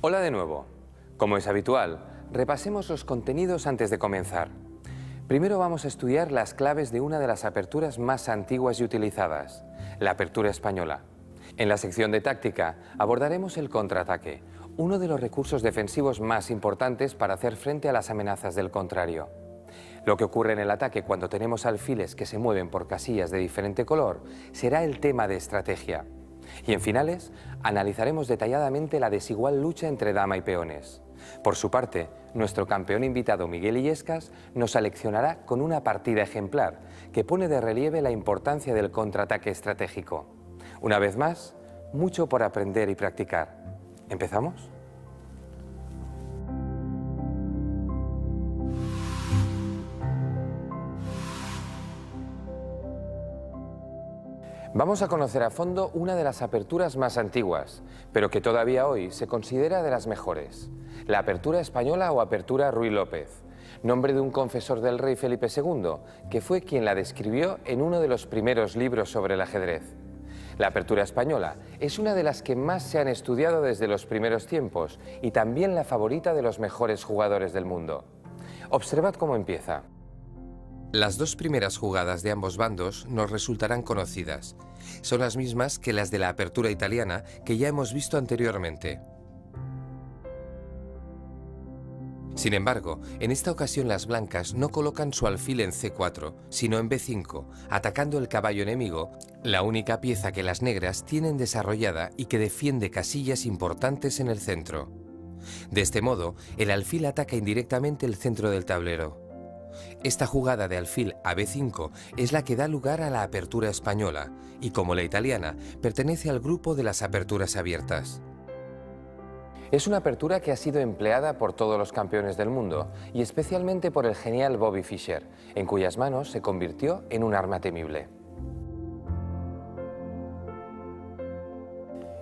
Hola de nuevo. Como es habitual, repasemos los contenidos antes de comenzar. Primero vamos a estudiar las claves de una de las aperturas más antiguas y utilizadas, la apertura española. En la sección de táctica abordaremos el contraataque, uno de los recursos defensivos más importantes para hacer frente a las amenazas del contrario. Lo que ocurre en el ataque cuando tenemos alfiles que se mueven por casillas de diferente color será el tema de estrategia. Y en finales, analizaremos detalladamente la desigual lucha entre dama y peones. Por su parte, nuestro campeón invitado Miguel Illescas nos aleccionará con una partida ejemplar que pone de relieve la importancia del contraataque estratégico. Una vez más, mucho por aprender y practicar. ¿Empezamos? Vamos a conocer a fondo una de las aperturas más antiguas, pero que todavía hoy se considera de las mejores. La apertura española o apertura Ruy López, nombre de un confesor del rey Felipe II, que fue quien la describió en uno de los primeros libros sobre el ajedrez. La apertura española es una de las que más se han estudiado desde los primeros tiempos y también la favorita de los mejores jugadores del mundo. Observad cómo empieza. Las dos primeras jugadas de ambos bandos nos resultarán conocidas. Son las mismas que las de la apertura italiana que ya hemos visto anteriormente. Sin embargo, en esta ocasión las blancas no colocan su alfil en C4, sino en B5, atacando el caballo enemigo, la única pieza que las negras tienen desarrollada y que defiende casillas importantes en el centro. De este modo, el alfil ataca indirectamente el centro del tablero. Esta jugada de alfil a B5 es la que da lugar a la apertura española y, como la italiana, pertenece al grupo de las aperturas abiertas. Es una apertura que ha sido empleada por todos los campeones del mundo y especialmente por el genial Bobby Fischer, en cuyas manos se convirtió en un arma temible.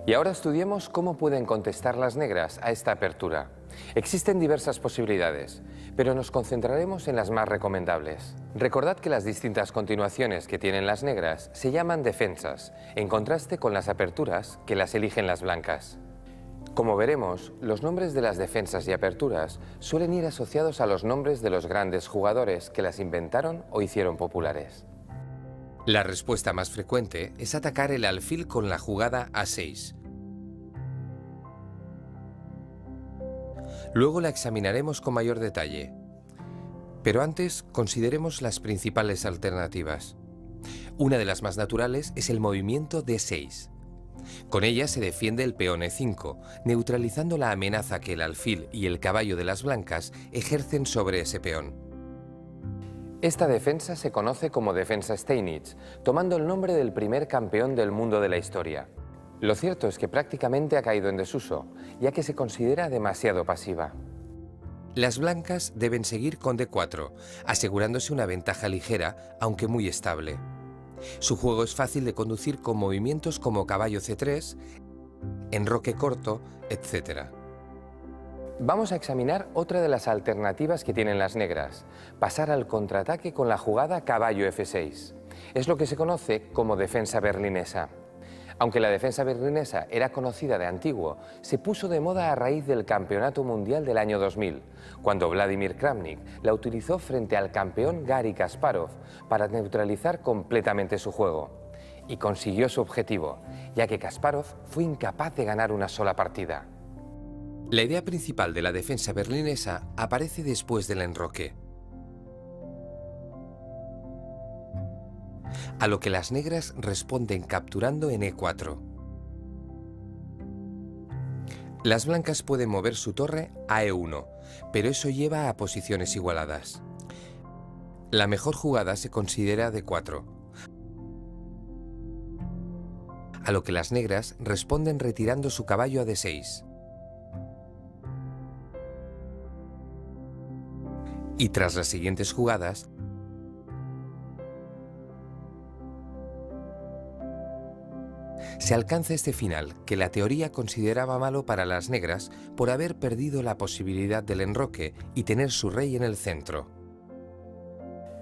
Y ahora estudiemos cómo pueden contestar las negras a esta apertura. Existen diversas posibilidades, pero nos concentraremos en las más recomendables. Recordad que las distintas continuaciones que tienen las negras se llaman defensas, en contraste con las aperturas que las eligen las blancas. Como veremos, los nombres de las defensas y aperturas suelen ir asociados a los nombres de los grandes jugadores que las inventaron o hicieron populares. La respuesta más frecuente es atacar el alfil con la jugada A6. Luego la examinaremos con mayor detalle. Pero antes consideremos las principales alternativas. Una de las más naturales es el movimiento D6. Con ella se defiende el peón E5, neutralizando la amenaza que el alfil y el caballo de las blancas ejercen sobre ese peón. Esta defensa se conoce como defensa Steinitz, tomando el nombre del primer campeón del mundo de la historia. Lo cierto es que prácticamente ha caído en desuso, ya que se considera demasiado pasiva. Las blancas deben seguir con D4, asegurándose una ventaja ligera, aunque muy estable. Su juego es fácil de conducir con movimientos como caballo C3, enroque corto, etc. Vamos a examinar otra de las alternativas que tienen las negras, pasar al contraataque con la jugada caballo F6. Es lo que se conoce como defensa berlinesa. Aunque la defensa berlinesa era conocida de antiguo, se puso de moda a raíz del Campeonato Mundial del año 2000, cuando Vladimir Kramnik la utilizó frente al campeón Garry Kasparov para neutralizar completamente su juego. Y consiguió su objetivo, ya que Kasparov fue incapaz de ganar una sola partida. La idea principal de la defensa berlinesa aparece después del enroque, a lo que las negras responden capturando en E4. Las blancas pueden mover su torre a E1, pero eso lleva a posiciones igualadas. La mejor jugada se considera D4, a lo que las negras responden retirando su caballo a D6. Y tras las siguientes jugadas, se alcanza este final, que la teoría consideraba malo para las negras por haber perdido la posibilidad del enroque y tener su rey en el centro.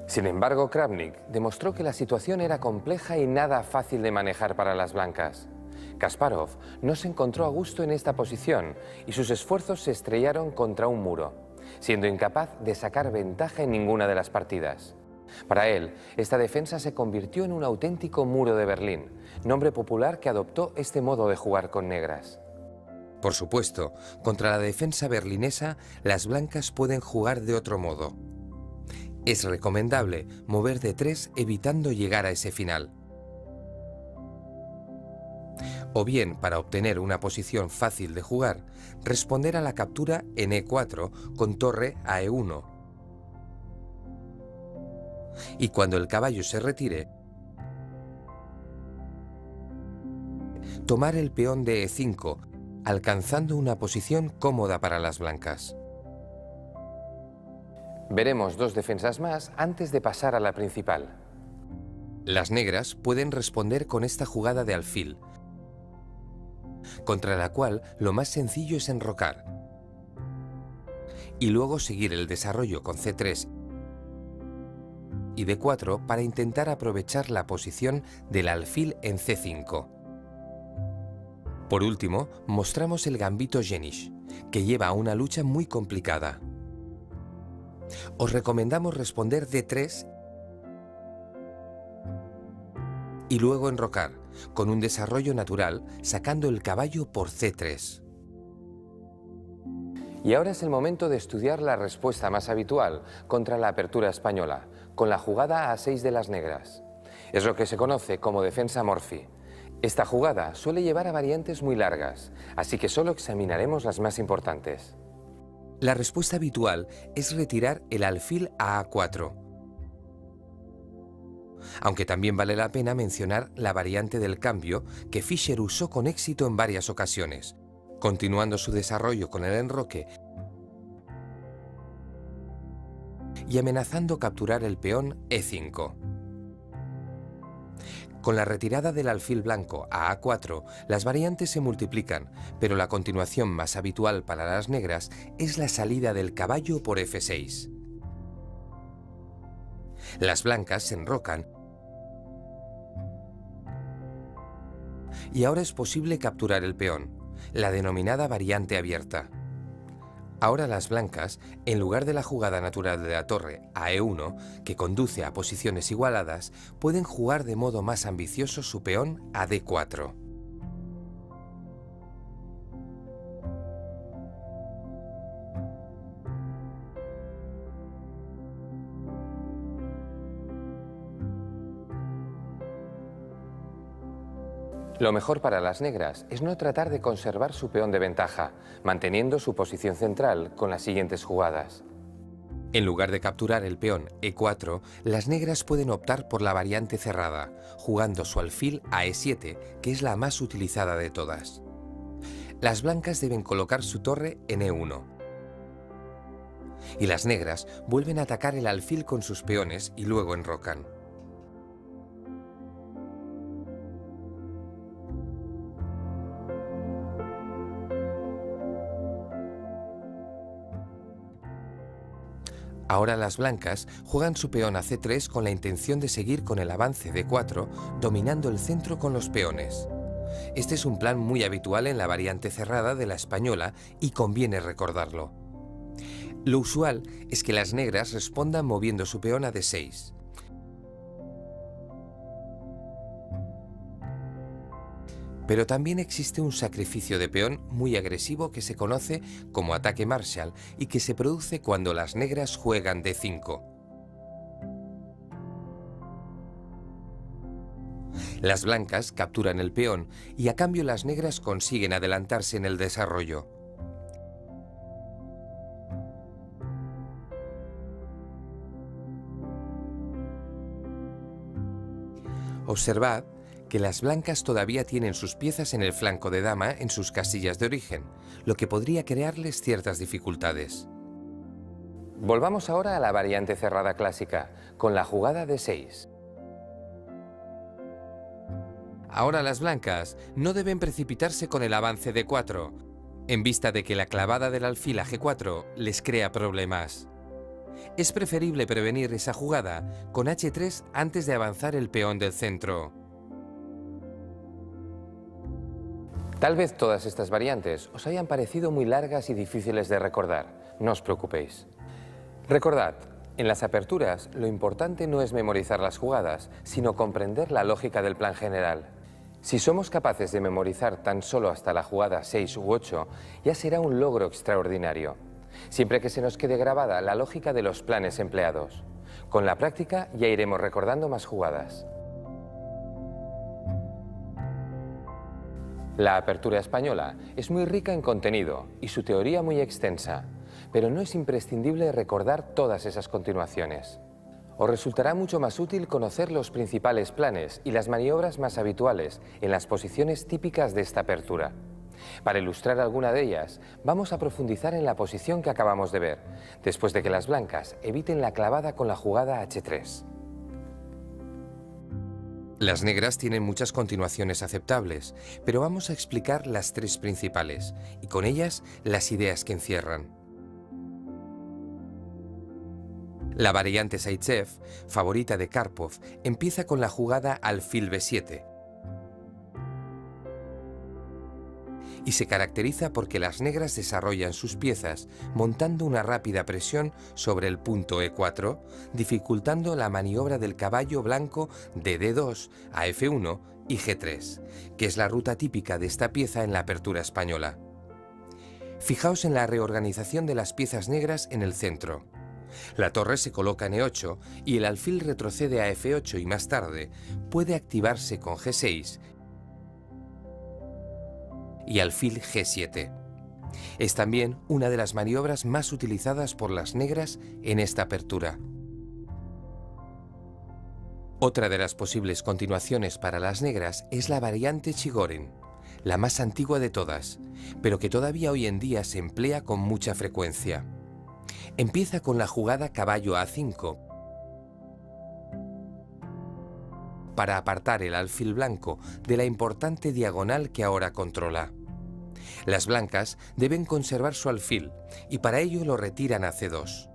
Sin embargo, Kramnik demostró que la situación era compleja y nada fácil de manejar para las blancas. Kasparov no se encontró a gusto en esta posición y sus esfuerzos se estrellaron contra un muro, siendo incapaz de sacar ventaja en ninguna de las partidas. Para él, esta defensa se convirtió en un auténtico muro de Berlín, nombre popular que adoptó este modo de jugar con negras. Por supuesto, contra la defensa berlinesa, las blancas pueden jugar de otro modo. Es recomendable mover de 3 evitando llegar a ese final. O bien, para obtener una posición fácil de jugar, responder a la captura en E4 con torre a E1. Y cuando el caballo se retire, tomar el peón de E5, alcanzando una posición cómoda para las blancas. Veremos dos defensas más antes de pasar a la principal. Las negras pueden responder con esta jugada de alfil, contra la cual lo más sencillo es enrocar, y luego seguir el desarrollo con C3 y D4 para intentar aprovechar la posición del alfil en C5. Por último, mostramos el gambito Jenisch, que lleva a una lucha muy complicada. Os recomendamos responder D3 y luego enrocar, con un desarrollo natural, sacando el caballo por C3. Y ahora es el momento de estudiar la respuesta más habitual contra la apertura española, con la jugada A6 de las negras. Es lo que se conoce como defensa Morphy. Esta jugada suele llevar a variantes muy largas, así que solo examinaremos las más importantes. La respuesta habitual es retirar el alfil a A4. Aunque también vale la pena mencionar la variante del cambio que Fischer usó con éxito en varias ocasiones, continuando su desarrollo con el enroque y amenazando capturar el peón E5. Con la retirada del alfil blanco a A4, las variantes se multiplican, pero la continuación más habitual para las negras es la salida del caballo por F6. Las blancas se enrocan y ahora es posible capturar el peón, la denominada variante abierta. Ahora las blancas, en lugar de la jugada natural de la torre a E1, que conduce a posiciones igualadas, pueden jugar de modo más ambicioso su peón a D4. Lo mejor para las negras es no tratar de conservar su peón de ventaja, manteniendo su posición central con las siguientes jugadas. En lugar de capturar el peón E4, las negras pueden optar por la variante cerrada, jugando su alfil a E7, que es la más utilizada de todas. Las blancas deben colocar su torre en E1. Y las negras vuelven a atacar el alfil con sus peones y luego enrocan. Ahora las blancas juegan su peón a C3 con la intención de seguir con el avance D4, dominando el centro con los peones. Este es un plan muy habitual en la variante cerrada de la española y conviene recordarlo. Lo usual es que las negras respondan moviendo su peón a D6. Pero también existe un sacrificio de peón muy agresivo que se conoce como ataque Marshall y que se produce cuando las negras juegan D5. Las blancas capturan el peón y a cambio las negras consiguen adelantarse en el desarrollo. Observad que las blancas todavía tienen sus piezas en el flanco de dama en sus casillas de origen, lo que podría crearles ciertas dificultades. Volvamos ahora a la variante cerrada clásica, con la jugada de 6. Ahora las blancas no deben precipitarse con el avance de 4, en vista de que la clavada del alfil a G4 les crea problemas. Es preferible prevenir esa jugada con H3 antes de avanzar el peón del centro. Tal vez todas estas variantes os hayan parecido muy largas y difíciles de recordar. No os preocupéis. Recordad, en las aperturas lo importante no es memorizar las jugadas, sino comprender la lógica del plan general. Si somos capaces de memorizar tan solo hasta la jugada 6 u 8, ya será un logro extraordinario. Siempre que se nos quede grabada la lógica de los planes empleados. Con la práctica ya iremos recordando más jugadas. La apertura española es muy rica en contenido y su teoría muy extensa, pero no es imprescindible recordar todas esas continuaciones. Os resultará mucho más útil conocer los principales planes y las maniobras más habituales en las posiciones típicas de esta apertura. Para ilustrar alguna de ellas, vamos a profundizar en la posición que acabamos de ver, después de que las blancas eviten la clavada con la jugada H3. Las negras tienen muchas continuaciones aceptables, pero vamos a explicar las tres principales y con ellas las ideas que encierran. La variante Zaitsev, favorita de Karpov, empieza con la jugada alfil B7 y se caracteriza porque las negras desarrollan sus piezas montando una rápida presión sobre el punto E4, dificultando la maniobra del caballo blanco de D2 a F1 y G3, que es la ruta típica de esta pieza en la apertura española. Fijaos en la reorganización de las piezas negras en el centro. La torre se coloca en E8 y el alfil retrocede a F8 y más tarde puede activarse con G6 y alfil G7. Es también una de las maniobras más utilizadas por las negras en esta apertura. Otra de las posibles continuaciones para las negras es la variante Chigorin, la más antigua de todas, pero que todavía hoy en día se emplea con mucha frecuencia. Empieza con la jugada caballo A5 para apartar el alfil blanco de la importante diagonal que ahora controla. Las blancas deben conservar su alfil y para ello lo retiran a C2.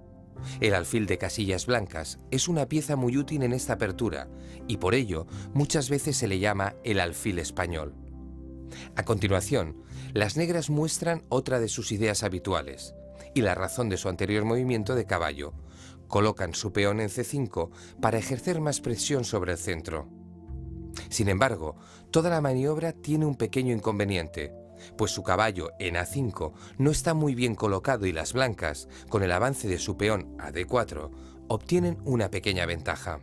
El alfil de casillas blancas es una pieza muy útil en esta apertura y por ello muchas veces se le llama el alfil español. A continuación, las negras muestran otra de sus ideas habituales y la razón de su anterior movimiento de caballo. Colocan su peón en C5 para ejercer más presión sobre el centro. Sin embargo, toda la maniobra tiene un pequeño inconveniente, pues su caballo en A5 no está muy bien colocado y las blancas, con el avance de su peón a D4, obtienen una pequeña ventaja.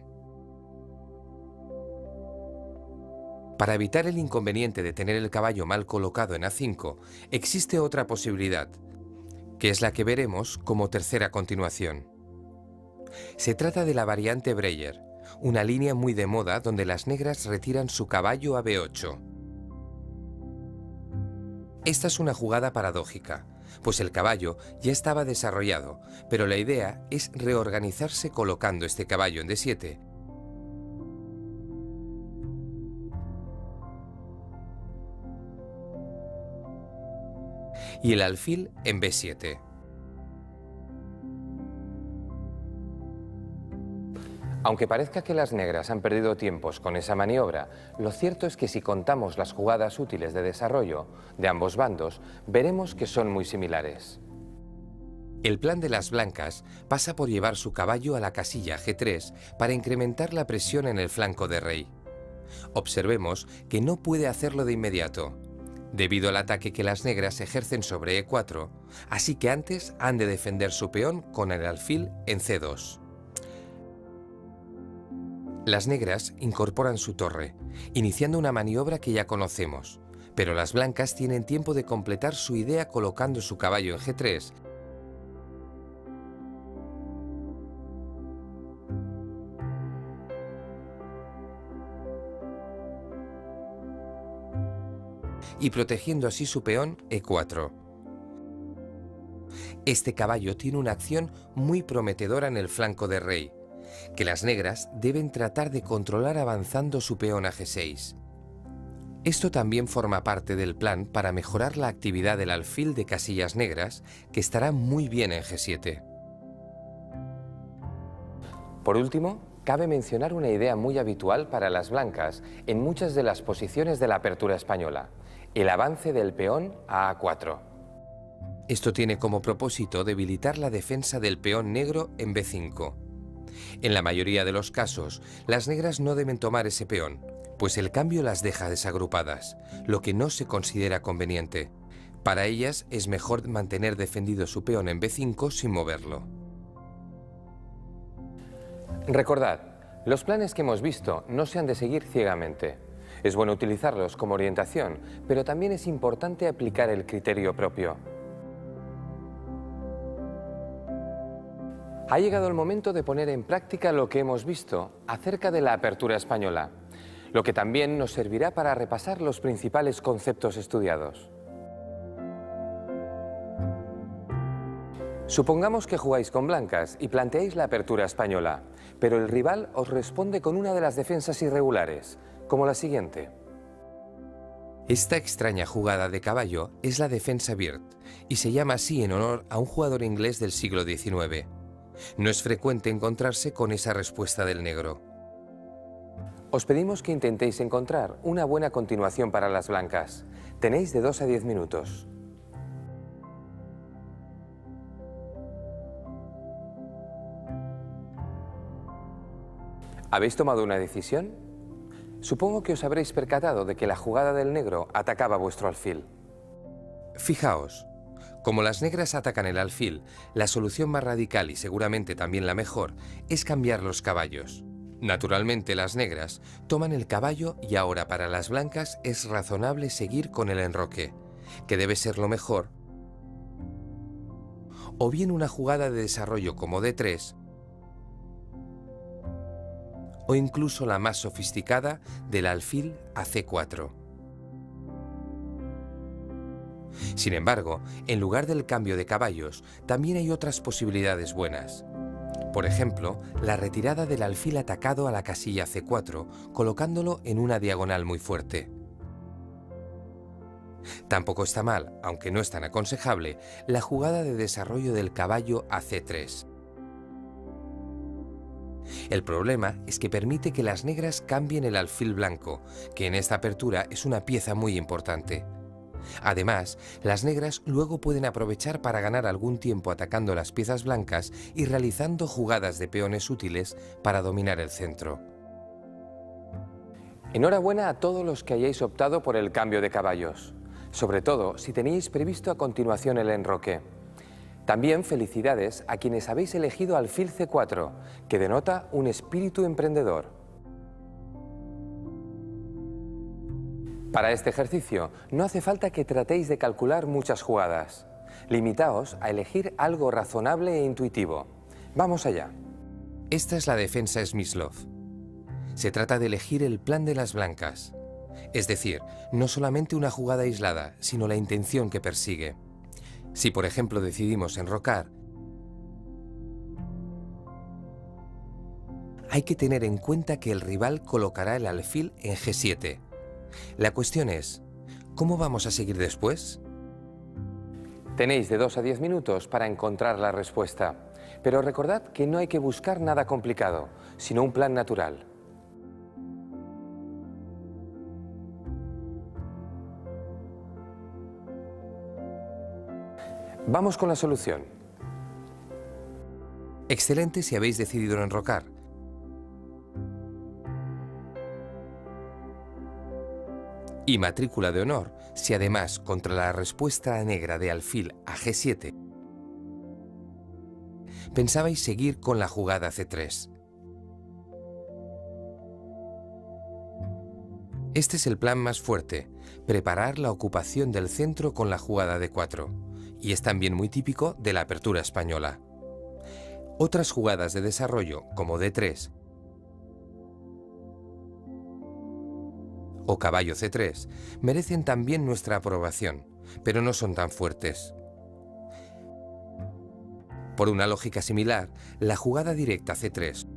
Para evitar el inconveniente de tener el caballo mal colocado en A5, existe otra posibilidad, que es la que veremos como tercera continuación. Se trata de la variante Breyer, una línea muy de moda donde las negras retiran su caballo a B8. Esta es una jugada paradójica, pues el caballo ya estaba desarrollado, pero la idea es reorganizarse colocando este caballo en D7. Y el alfil en B7. Aunque parezca que las negras han perdido tiempos con esa maniobra, lo cierto es que si contamos las jugadas útiles de desarrollo de ambos bandos, veremos que son muy similares. El plan de las blancas pasa por llevar su caballo a la casilla G3 para incrementar la presión en el flanco de rey. Observemos que no puede hacerlo de inmediato, debido al ataque que las negras ejercen sobre E4, así que antes han de defender su peón con el alfil en C2. Las negras incorporan su torre, iniciando una maniobra que ya conocemos, pero las blancas tienen tiempo de completar su idea colocando su caballo en G3 y protegiendo así su peón E4. Este caballo tiene una acción muy prometedora en el flanco de rey, que las negras deben tratar de controlar avanzando su peón a G6. Esto también forma parte del plan para mejorar la actividad del alfil de casillas negras, que estará muy bien en G7. Por último, cabe mencionar una idea muy habitual para las blancas en muchas de las posiciones de la apertura española. el avance del peón a A4. Esto tiene como propósito debilitar la defensa del peón negro en B5. En la mayoría de los casos, las negras no deben tomar ese peón, pues el cambio las deja desagrupadas, lo que no se considera conveniente. Para ellas es mejor mantener defendido su peón en B5 sin moverlo. Recordad, los planes que hemos visto no se han de seguir ciegamente. Es bueno utilizarlos como orientación, pero también es importante aplicar el criterio propio. Ha llegado el momento de poner en práctica lo que hemos visto acerca de la apertura española, lo que también nos servirá para repasar los principales conceptos estudiados. Supongamos que jugáis con blancas y planteáis la apertura española, pero el rival os responde con una de las defensas irregulares, como la siguiente. Esta extraña jugada de caballo es la defensa Bird y se llama así en honor a un jugador inglés del siglo XIX. No es frecuente encontrarse con esa respuesta del negro. Os pedimos que intentéis encontrar una buena continuación para las blancas. Tenéis de 2 a 10 minutos. ¿Habéis tomado una decisión? Supongo que os habréis percatado de que la jugada del negro atacaba vuestro alfil. Fijaos, como las negras atacan el alfil, la solución más radical y seguramente también la mejor es cambiar los caballos. Naturalmente las negras toman el caballo y ahora para las blancas es razonable seguir con el enroque, que debe ser lo mejor, o bien una jugada de desarrollo como D3, o incluso la más sofisticada del alfil a C4. Sin embargo, en lugar del cambio de caballos, también hay otras posibilidades buenas. Por ejemplo, la retirada del alfil atacado a la casilla C4, colocándolo en una diagonal muy fuerte. Tampoco está mal, aunque no es tan aconsejable, la jugada de desarrollo del caballo a C3. El problema es que permite que las negras cambien el alfil blanco, que en esta apertura es una pieza muy importante. Además, las negras luego pueden aprovechar para ganar algún tiempo atacando las piezas blancas y realizando jugadas de peones útiles para dominar el centro. Enhorabuena a todos los que hayáis optado por el cambio de caballos, sobre todo si tenéis previsto a continuación el enroque. También felicidades a quienes habéis elegido alfil C4, que denota un espíritu emprendedor. Para este ejercicio no hace falta que tratéis de calcular muchas jugadas. Limitaos a elegir algo razonable e intuitivo. Vamos allá. Esta es la defensa Smyslov. Se trata de elegir el plan de las blancas. Es decir, no solamente una jugada aislada, sino la intención que persigue. Si, por ejemplo, decidimos enrocar, hay que tener en cuenta que el rival colocará el alfil en G7. La cuestión es, ¿cómo vamos a seguir después? Tenéis de 2 a 10 minutos para encontrar la respuesta, pero recordad que no hay que buscar nada complicado, sino un plan natural. Vamos con la solución. Excelente si habéis decidido enrocar. Y matrícula de honor si además contra la respuesta negra de alfil a G7 pensabais seguir con la jugada C3. Este es el plan más fuerte, preparar la ocupación del centro con la jugada D4, y es también muy típico de la apertura española. Otras jugadas de desarrollo, como D3 o caballo C3, merecen también nuestra aprobación, pero no son tan fuertes. Por una lógica similar, la jugada directa C3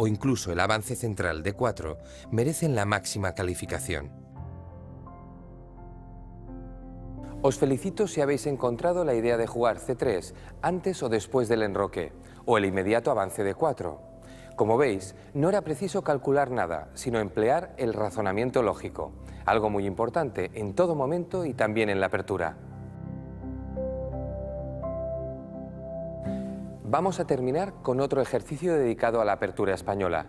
o incluso el avance central D4 merecen la máxima calificación. Os felicito si habéis encontrado la idea de jugar C3 antes o después del enroque, o el inmediato avance D4. Como veis, no era preciso calcular nada, sino emplear el razonamiento lógico, algo muy importante en todo momento y también en la apertura. Vamos a terminar con otro ejercicio dedicado a la apertura española.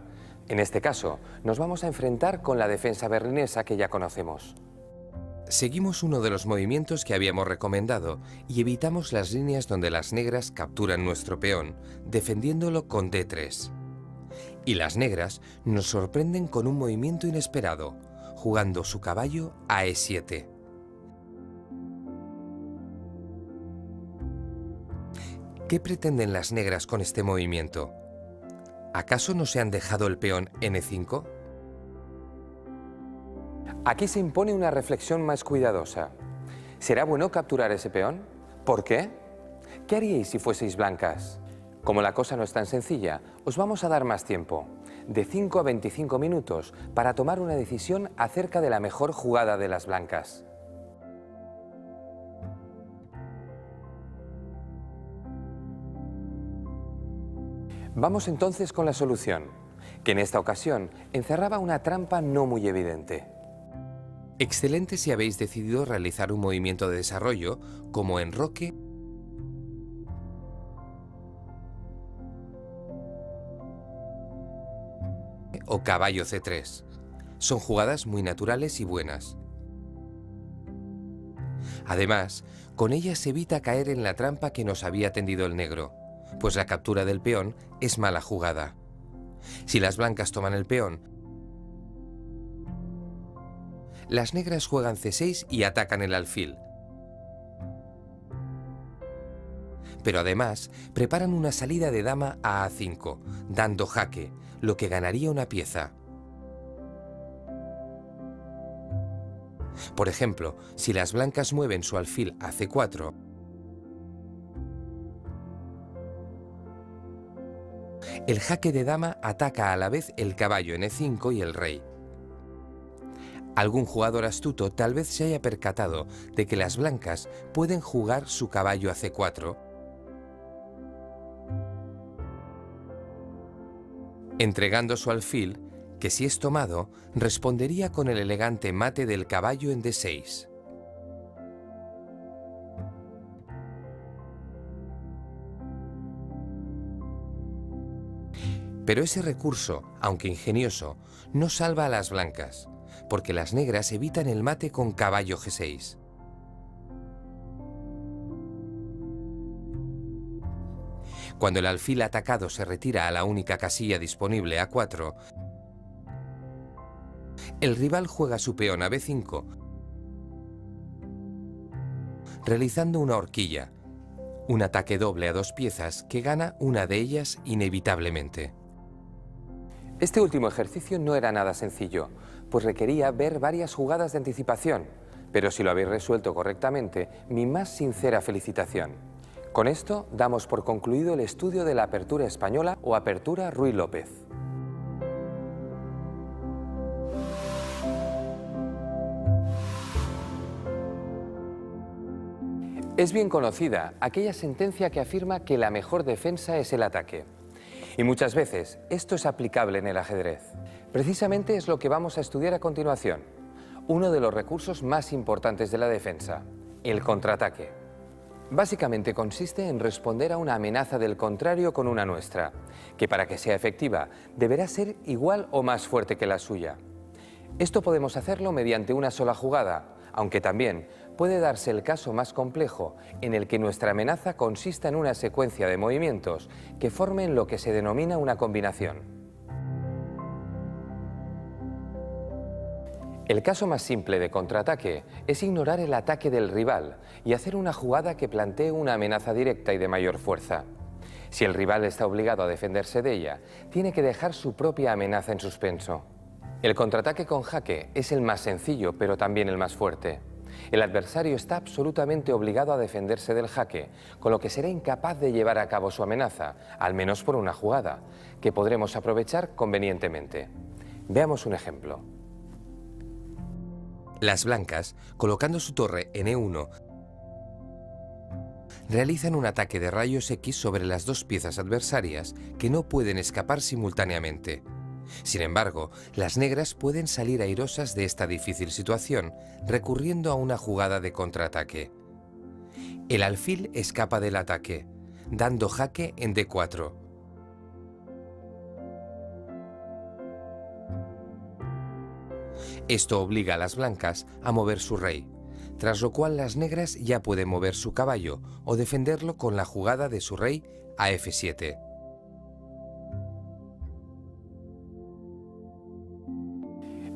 En este caso, nos vamos a enfrentar con la defensa berlinesa que ya conocemos. Seguimos uno de los movimientos que habíamos recomendado y evitamos las líneas donde las negras capturan nuestro peón, defendiéndolo con D3. Y las negras nos sorprenden con un movimiento inesperado, jugando su caballo a E7. ¿Qué pretenden las negras con este movimiento? ¿Acaso no se han dejado el peón N5? Aquí se impone una reflexión más cuidadosa. ¿Será bueno capturar ese peón? ¿Por qué? ¿Qué haríais si fueseis blancas? Como la cosa no es tan sencilla, os vamos a dar más tiempo, de 5 a 25 minutos, para tomar una decisión acerca de la mejor jugada de las blancas. Vamos entonces con la solución, que en esta ocasión encerraba una trampa no muy evidente. Excelente si habéis decidido realizar un movimiento de desarrollo, como enroque o caballo C3. Son jugadas muy naturales y buenas. Además, con ellas se evita caer en la trampa que nos había tendido el negro, pues la captura del peón es mala jugada. Si las blancas toman el peón, las negras juegan C6 y atacan el alfil. Pero además, preparan una salida de dama a A5, dando jaque, lo que ganaría una pieza. Por ejemplo, si las blancas mueven su alfil a C4, el jaque de dama ataca a la vez el caballo en E5 y el rey. Algún jugador astuto tal vez se haya percatado de que las blancas pueden jugar su caballo a C4, entregando su alfil, que si es tomado, respondería con el elegante mate del caballo en D6. Pero ese recurso, aunque ingenioso, no salva a las blancas, porque las negras evitan el mate con caballo G6. Cuando el alfil atacado se retira a la única casilla disponible A4, el rival juega su peón a B5, realizando una horquilla, un ataque doble a dos piezas que gana una de ellas inevitablemente. Este último ejercicio no era nada sencillo, pues requería ver varias jugadas de anticipación, pero si lo habéis resuelto correctamente, mi más sincera felicitación. Con esto damos por concluido el estudio de la apertura española o apertura Ruy López. Es bien conocida aquella sentencia que afirma que la mejor defensa es el ataque. Y muchas veces esto es aplicable en el ajedrez. Precisamente es lo que vamos a estudiar a continuación. Uno de los recursos más importantes de la defensa, el contraataque. Básicamente consiste en responder a una amenaza del contrario con una nuestra, que para que sea efectiva deberá ser igual o más fuerte que la suya. Esto podemos hacerlo mediante una sola jugada, aunque también puede darse el caso más complejo en el que nuestra amenaza consista en una secuencia de movimientos que formen lo que se denomina una combinación. El caso más simple de contraataque es ignorar el ataque del rival y hacer una jugada que plantee una amenaza directa y de mayor fuerza. Si el rival está obligado a defenderse de ella, tiene que dejar su propia amenaza en suspenso. El contraataque con jaque es el más sencillo, pero también el más fuerte. El adversario está absolutamente obligado a defenderse del jaque, con lo que será incapaz de llevar a cabo su amenaza, al menos por una jugada, que podremos aprovechar convenientemente. Veamos un ejemplo. Las blancas, colocando su torre en E1, realizan un ataque de rayos X sobre las dos piezas adversarias que no pueden escapar simultáneamente. Sin embargo, las negras pueden salir airosas de esta difícil situación recurriendo a una jugada de contraataque. El alfil escapa del ataque, dando jaque en D4. Esto obliga a las blancas a mover su rey, tras lo cual las negras ya pueden mover su caballo o defenderlo con la jugada de su rey a F7.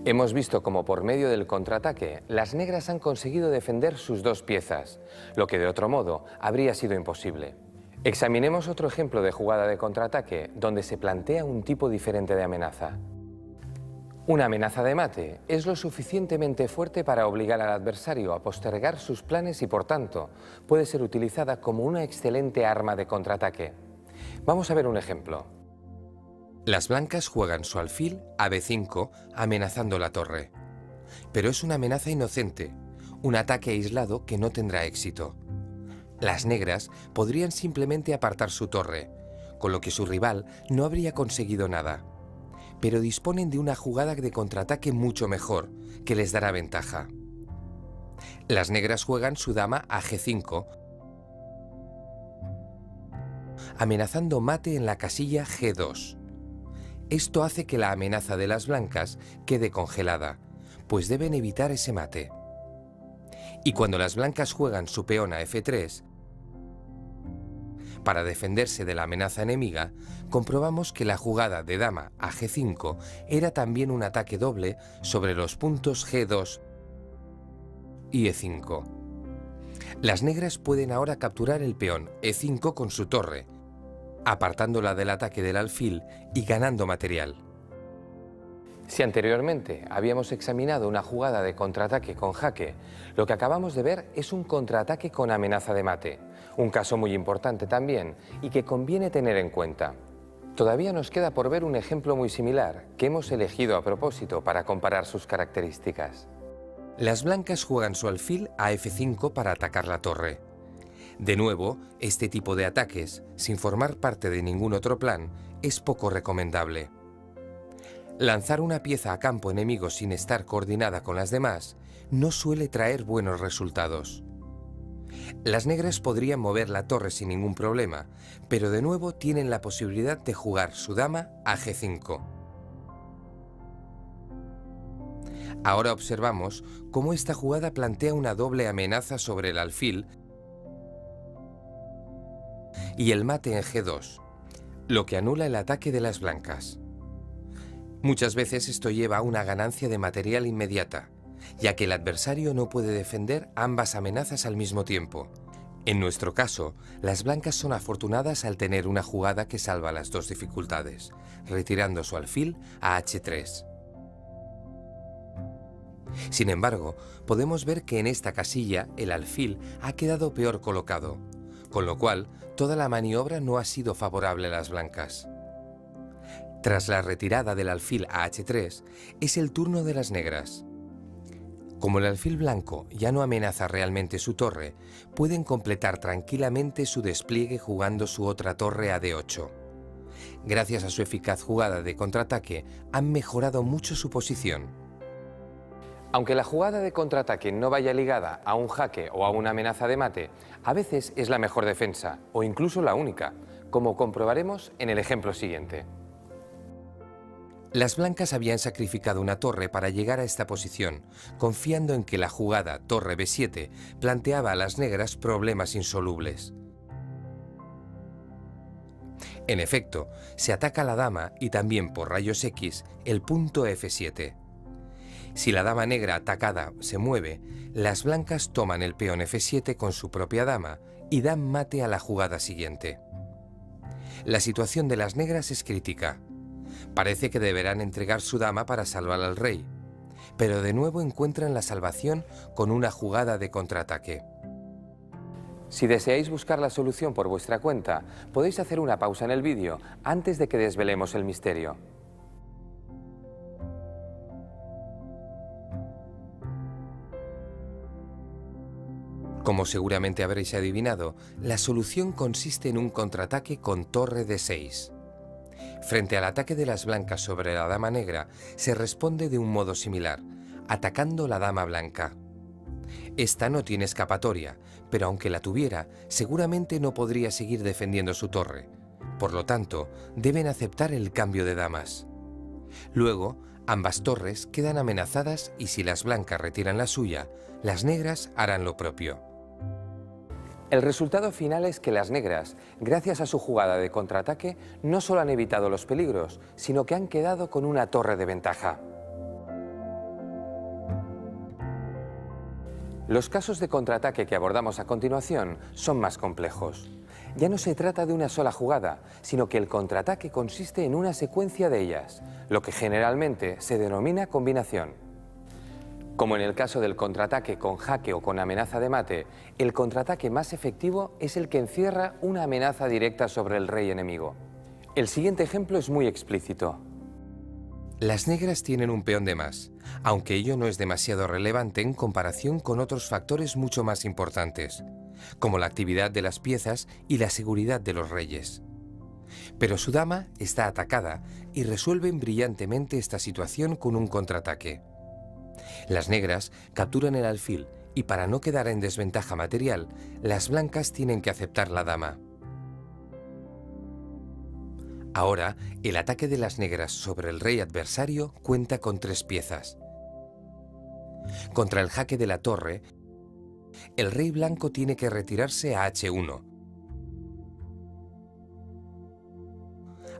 Hemos visto cómo por medio del contraataque las negras han conseguido defender sus dos piezas, lo que de otro modo habría sido imposible. Examinemos otro ejemplo de jugada de contraataque donde se plantea un tipo diferente de amenaza. Una amenaza de mate es lo suficientemente fuerte para obligar al adversario a postergar sus planes y, por tanto, puede ser utilizada como una excelente arma de contraataque. Vamos a ver un ejemplo. Las blancas juegan su alfil a B5 amenazando la torre. Pero es una amenaza inocente, un ataque aislado que no tendrá éxito. Las negras podrían simplemente apartar su torre, con lo que su rival no habría conseguido nada. Pero disponen de una jugada de contraataque mucho mejor, que les dará ventaja. Las negras juegan su dama a G5, amenazando mate en la casilla G2. Esto hace que la amenaza de las blancas quede congelada, pues deben evitar ese mate. Y cuando las blancas juegan su peón a F3, para defenderse de la amenaza enemiga, comprobamos que la jugada de dama a G5 era también un ataque doble sobre los puntos G2 y E5. Las negras pueden ahora capturar el peón E5 con su torre, apartándola del ataque del alfil y ganando material. Si anteriormente habíamos examinado una jugada de contraataque con jaque, lo que acabamos de ver es un contraataque con amenaza de mate, un caso muy importante también y que conviene tener en cuenta. Todavía nos queda por ver un ejemplo muy similar que hemos elegido a propósito para comparar sus características. Las blancas juegan su alfil a F5 para atacar la torre. De nuevo, este tipo de ataques, sin formar parte de ningún otro plan, es poco recomendable. Lanzar una pieza a campo enemigo sin estar coordinada con las demás no suele traer buenos resultados. Las negras podrían mover la torre sin ningún problema, pero de nuevo tienen la posibilidad de jugar su dama a G5. Ahora observamos cómo esta jugada plantea una doble amenaza sobre el alfil y el mate en G2, lo que anula el ataque de las blancas. Muchas veces esto lleva a una ganancia de material inmediata, ya que el adversario no puede defender ambas amenazas al mismo tiempo. En nuestro caso, las blancas son afortunadas al tener una jugada que salva las dos dificultades, retirando su alfil a H3. Sin embargo, podemos ver que en esta casilla el alfil ha quedado peor colocado, con lo cual toda la maniobra no ha sido favorable a las blancas. Tras la retirada del alfil a H3, es el turno de las negras. Como el alfil blanco ya no amenaza realmente su torre, pueden completar tranquilamente su despliegue jugando su otra torre a D8. Gracias a su eficaz jugada de contraataque, han mejorado mucho su posición. Aunque la jugada de contraataque no vaya ligada a un jaque o a una amenaza de mate, a veces es la mejor defensa, o incluso la única, como comprobaremos en el ejemplo siguiente. Las blancas habían sacrificado una torre para llegar a esta posición, confiando en que la jugada torre B7 planteaba a las negras problemas insolubles. En efecto, se ataca la dama y también por rayos X el punto F7. Si la dama negra atacada se mueve, las blancas toman el peón F7 con su propia dama y dan mate a la jugada siguiente. La situación de las negras es crítica. Parece que deberán entregar su dama para salvar al rey, pero de nuevo encuentran la salvación con una jugada de contraataque. Si deseáis buscar la solución por vuestra cuenta, podéis hacer una pausa en el vídeo antes de que desvelemos el misterio. Como seguramente habréis adivinado, la solución consiste en un contraataque con torre de 6. Frente al ataque de las blancas sobre la dama negra, se responde de un modo similar, atacando la dama blanca. Esta no tiene escapatoria, pero aunque la tuviera, seguramente no podría seguir defendiendo su torre. Por lo tanto, deben aceptar el cambio de damas. Luego, ambas torres quedan amenazadas y si las blancas retiran la suya, las negras harán lo propio. El resultado final es que las negras, gracias a su jugada de contraataque, no solo han evitado los peligros, sino que han quedado con una torre de ventaja. Los casos de contraataque que abordamos a continuación son más complejos. Ya no se trata de una sola jugada, sino que el contraataque consiste en una secuencia de ellas, lo que generalmente se denomina combinación. Como en el caso del contraataque con jaque o con amenaza de mate, el contraataque más efectivo es el que encierra una amenaza directa sobre el rey enemigo. El siguiente ejemplo es muy explícito. Las negras tienen un peón de más, aunque ello no es demasiado relevante en comparación con otros factores mucho más importantes, como la actividad de las piezas y la seguridad de los reyes. Pero su dama está atacada y resuelven brillantemente esta situación con un contraataque. Las negras capturan el alfil y para no quedar en desventaja material, las blancas tienen que aceptar la dama. Ahora, el ataque de las negras sobre el rey adversario cuenta con 3 piezas. Contra el jaque de la torre, el rey blanco tiene que retirarse a H1,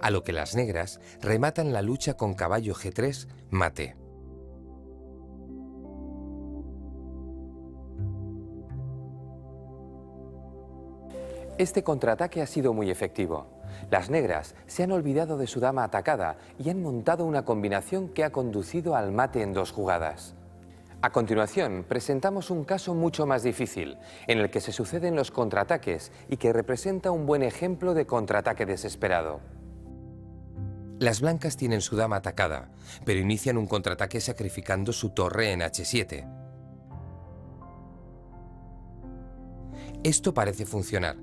a lo que las negras rematan la lucha con caballo G3, mate. Este contraataque ha sido muy efectivo. Las negras se han olvidado de su dama atacada y han montado una combinación que ha conducido al mate en 2 jugadas. A continuación, presentamos un caso mucho más difícil, en el que se suceden los contraataques y que representa un buen ejemplo de contraataque desesperado. Las blancas tienen su dama atacada, pero inician un contraataque sacrificando su torre en H7. Esto parece funcionar,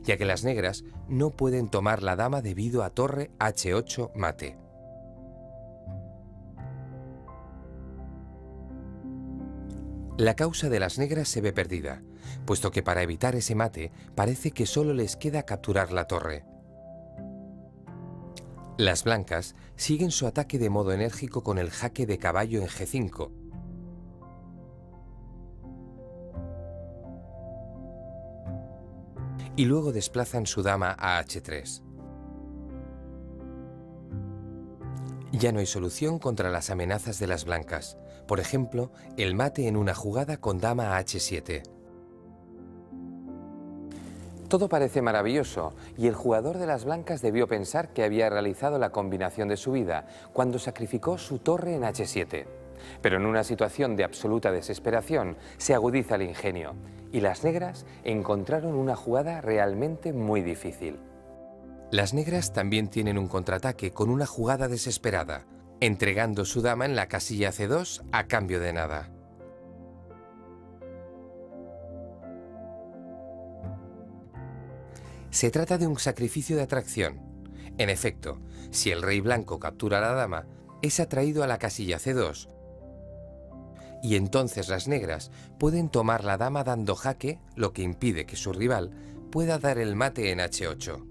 ya que las negras no pueden tomar la dama debido a torre H8 mate. La causa de las negras se ve perdida, puesto que para evitar ese mate parece que solo les queda capturar la torre. Las blancas siguen su ataque de modo enérgico con el jaque de caballo en G5. Y luego desplazan su dama a H3. Ya no hay solución contra las amenazas de las blancas, por ejemplo, el mate en una jugada con dama a H7. Todo parece maravilloso y el jugador de las blancas debió pensar que había realizado la combinación de su vida cuando sacrificó su torre en H7. Pero en una situación de absoluta desesperación se agudiza el ingenio y las negras encontraron una jugada realmente muy difícil. Las negras también tienen un contraataque con una jugada desesperada, entregando su dama en la casilla C2 a cambio de nada. Se trata de un sacrificio de atracción. En efecto, si el rey blanco captura a la dama, es atraído a la casilla C2, y entonces las negras pueden tomar la dama dando jaque, lo que impide que su rival pueda dar el mate en H8.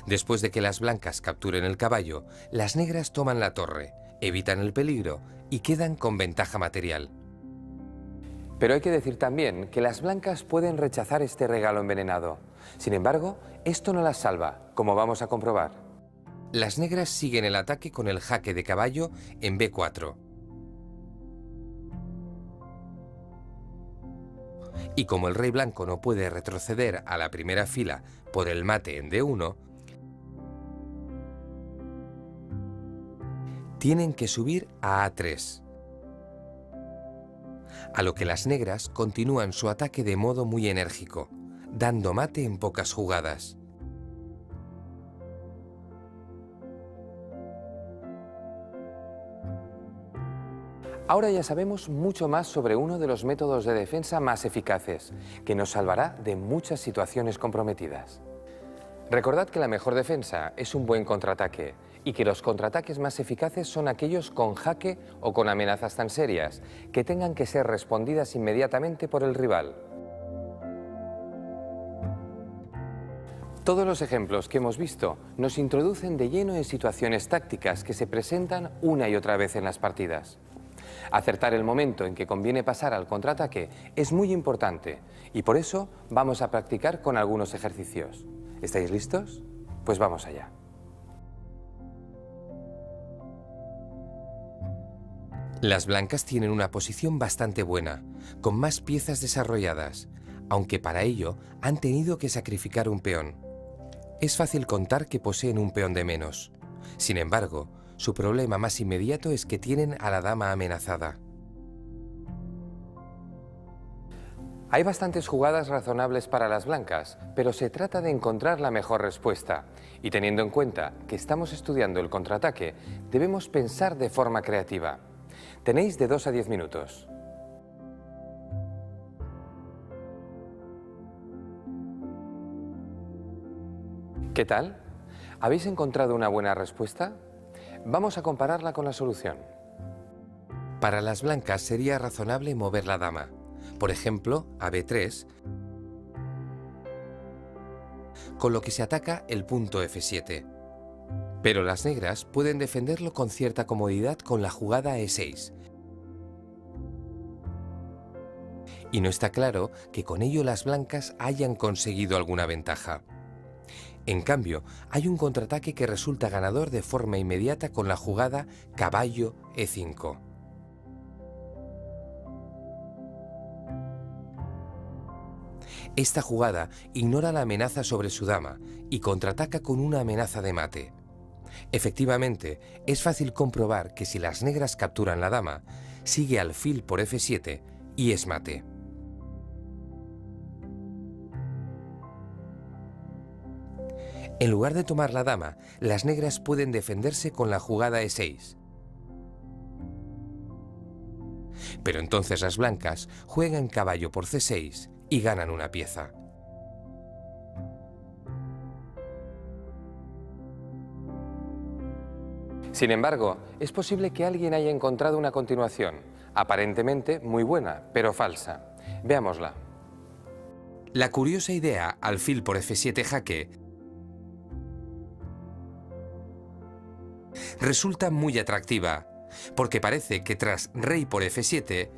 Después de que las blancas capturen el caballo, las negras toman la torre, evitan el peligro y quedan con ventaja material. Pero hay que decir también que las blancas pueden rechazar este regalo envenenado. Sin embargo, esto no las salva, como vamos a comprobar. Las negras siguen el ataque con el jaque de caballo en B4. Y como el rey blanco no puede retroceder a la primera fila por el mate en D1, tienen que subir a A3. A lo que las negras continúan su ataque de modo muy enérgico, dando mate en pocas jugadas. Ahora ya sabemos mucho más sobre uno de los métodos de defensa más eficaces, que nos salvará de muchas situaciones comprometidas. Recordad que la mejor defensa es un buen contraataque y que los contraataques más eficaces son aquellos con jaque o con amenazas tan serias que tengan que ser respondidas inmediatamente por el rival. Todos los ejemplos que hemos visto nos introducen de lleno en situaciones tácticas que se presentan una y otra vez en las partidas. Acertar el momento en que conviene pasar al contraataque es muy importante y por eso vamos a practicar con algunos ejercicios. ¿Estáis listos? Pues vamos allá. Las blancas tienen una posición bastante buena, con más piezas desarrolladas, aunque para ello han tenido que sacrificar un peón. Es fácil contar que poseen un peón de menos. Sin embargo, su problema más inmediato es que tienen a la dama amenazada. Hay bastantes jugadas razonables para las blancas, pero se trata de encontrar la mejor respuesta. Y teniendo en cuenta que estamos estudiando el contraataque, debemos pensar de forma creativa. Tenéis de 2 a 10 minutos. ¿Qué tal? ¿Habéis encontrado una buena respuesta? Vamos a compararla con la solución. Para las blancas sería razonable mover la dama. Por ejemplo, a B3, con lo que se ataca el punto F7. Pero las negras pueden defenderlo con cierta comodidad con la jugada E6. Y no está claro que con ello las blancas hayan conseguido alguna ventaja. En cambio, hay un contraataque que resulta ganador de forma inmediata con la jugada caballo E5. Esta jugada ignora la amenaza sobre su dama y contraataca con una amenaza de mate. Efectivamente, es fácil comprobar que si las negras capturan la dama, sigue alfil por F7 y es mate. En lugar de tomar la dama, las negras pueden defenderse con la jugada E6. Pero entonces las blancas juegan caballo por C6 y ganan una pieza. Sin embargo, es posible que alguien haya encontrado una continuación, aparentemente muy buena, pero falsa. Veámosla. La curiosa idea alfil por F7 jaque resulta muy atractiva, porque parece que tras rey por F7,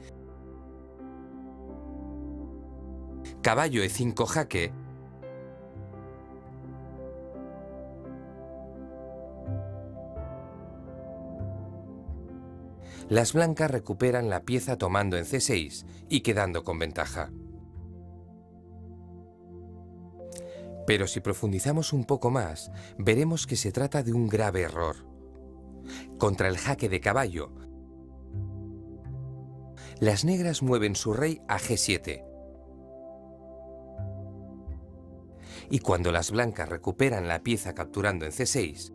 caballo E5 jaque, las blancas recuperan la pieza tomando en C6 y quedando con ventaja. Pero si profundizamos un poco más, veremos que se trata de un grave error. Contra el jaque de caballo, las negras mueven su rey a G7. Y cuando las blancas recuperan la pieza capturando en C6,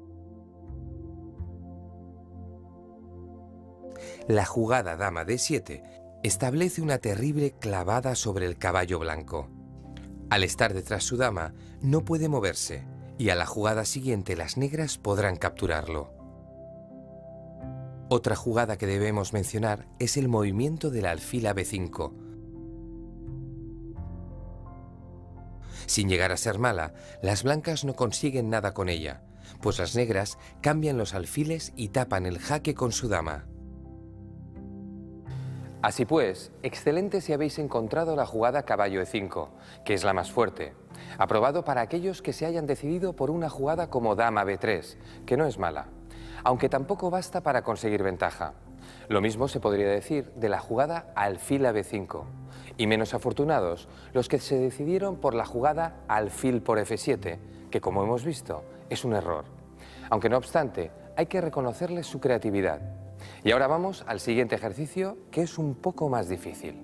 la jugada dama D7 establece una terrible clavada sobre el caballo blanco. Al estar detrás su dama, no puede moverse, y a la jugada siguiente las negras podrán capturarlo. Otra jugada que debemos mencionar es el movimiento del alfil a B5. Sin llegar a ser mala, las blancas no consiguen nada con ella, pues las negras cambian los alfiles y tapan el jaque con su dama. Así pues, excelente si habéis encontrado la jugada caballo E5, que es la más fuerte. Aprobado para aquellos que se hayan decidido por una jugada como dama B3, que no es mala, aunque tampoco basta para conseguir ventaja. Lo mismo se podría decir de la jugada alfil a B5, y menos afortunados los que se decidieron por la jugada alfil por F7, que como hemos visto es un error. Aunque no obstante, hay que reconocerles su creatividad. Y ahora vamos al siguiente ejercicio, que es un poco más difícil.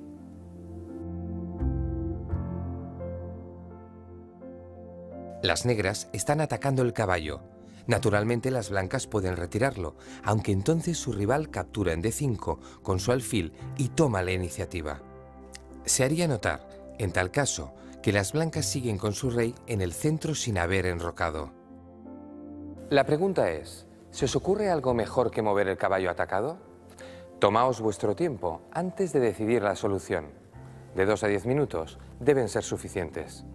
Las negras están atacando el caballo. Naturalmente las blancas pueden retirarlo, aunque entonces su rival captura en D5 con su alfil y toma la iniciativa. Se haría notar, en tal caso, que las blancas siguen con su rey en el centro sin haber enrocado. La pregunta es, ¿se os ocurre algo mejor que mover el caballo atacado? Tomaos vuestro tiempo antes de decidir la solución. De 2 a 10 minutos deben ser suficientes.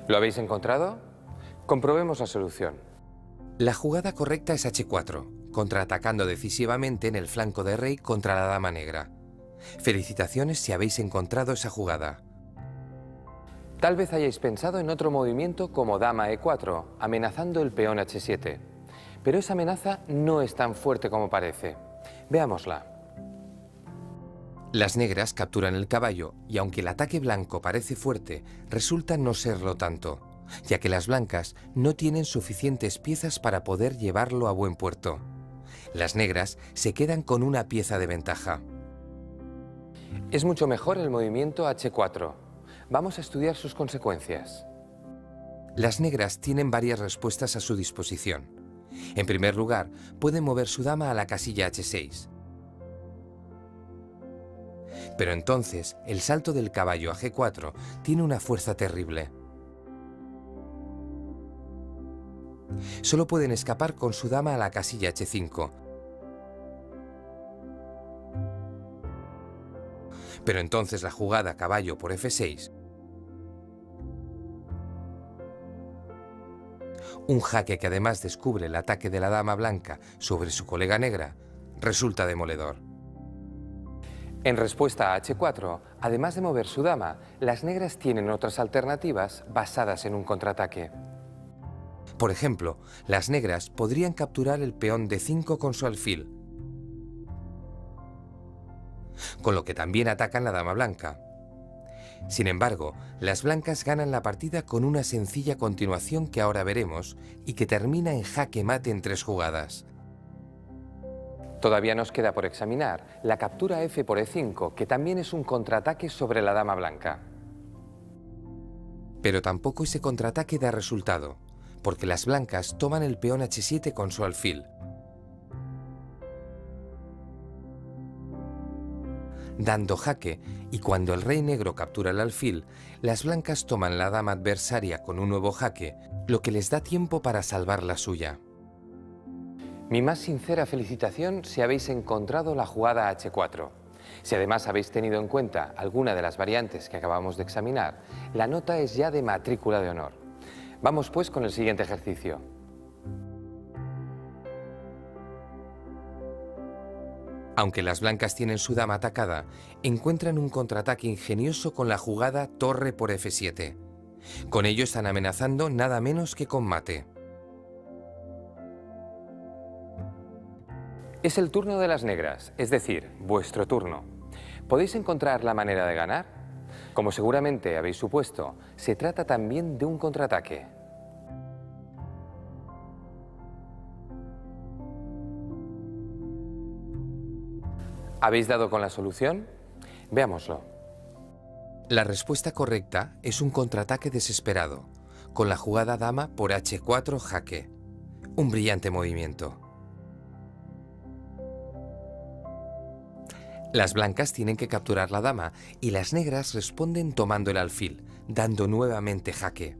¿Lo habéis encontrado? Comprobemos la solución. La jugada correcta es H4, contraatacando decisivamente en el flanco de rey contra la dama negra. Felicitaciones si habéis encontrado esa jugada. Tal vez hayáis pensado en otro movimiento como dama E4, amenazando el peón H7. Pero esa amenaza no es tan fuerte como parece. Veámosla. Las negras capturan el caballo y aunque el ataque blanco parece fuerte, resulta no serlo tanto, ya que las blancas no tienen suficientes piezas para poder llevarlo a buen puerto. Las negras se quedan con una pieza de ventaja. Es mucho mejor el movimiento H4. Vamos a estudiar sus consecuencias. Las negras tienen varias respuestas a su disposición. En primer lugar, pueden mover su dama a la casilla H6. Pero entonces, el salto del caballo a G4 tiene una fuerza terrible. Solo pueden escapar con su dama a la casilla H5. Pero entonces la jugada caballo por F6, un jaque que además descubre el ataque de la dama blanca sobre su colega negra, resulta demoledor. En respuesta a H4, además de mover su dama, las negras tienen otras alternativas basadas en un contraataque. Por ejemplo, las negras podrían capturar el peón D5 con su alfil, con lo que también atacan la dama blanca. Sin embargo, las blancas ganan la partida con una sencilla continuación que ahora veremos y que termina en jaque mate en 3 jugadas. Todavía nos queda por examinar la captura F por E5, que también es un contraataque sobre la dama blanca. Pero tampoco ese contraataque da resultado, porque las blancas toman el peón H7 con su alfil, dando jaque, y cuando el rey negro captura el alfil, las blancas toman la dama adversaria con un nuevo jaque, lo que les da tiempo para salvar la suya. Mi más sincera felicitación si habéis encontrado la jugada H4. Si además habéis tenido en cuenta alguna de las variantes que acabamos de examinar, la nota es ya de matrícula de honor. Vamos pues con el siguiente ejercicio. Aunque las blancas tienen su dama atacada, encuentran un contraataque ingenioso con la jugada torre por F7. Con ello están amenazando nada menos que con mate. Es el turno de las negras, es decir, vuestro turno. ¿Podéis encontrar la manera de ganar? Como seguramente habéis supuesto, se trata también de un contraataque. ¿Habéis dado con la solución? Veámoslo. La respuesta correcta es un contraataque desesperado, con la jugada dama por H4 jaque. Un brillante movimiento. Las blancas tienen que capturar la dama y las negras responden tomando el alfil, dando nuevamente jaque.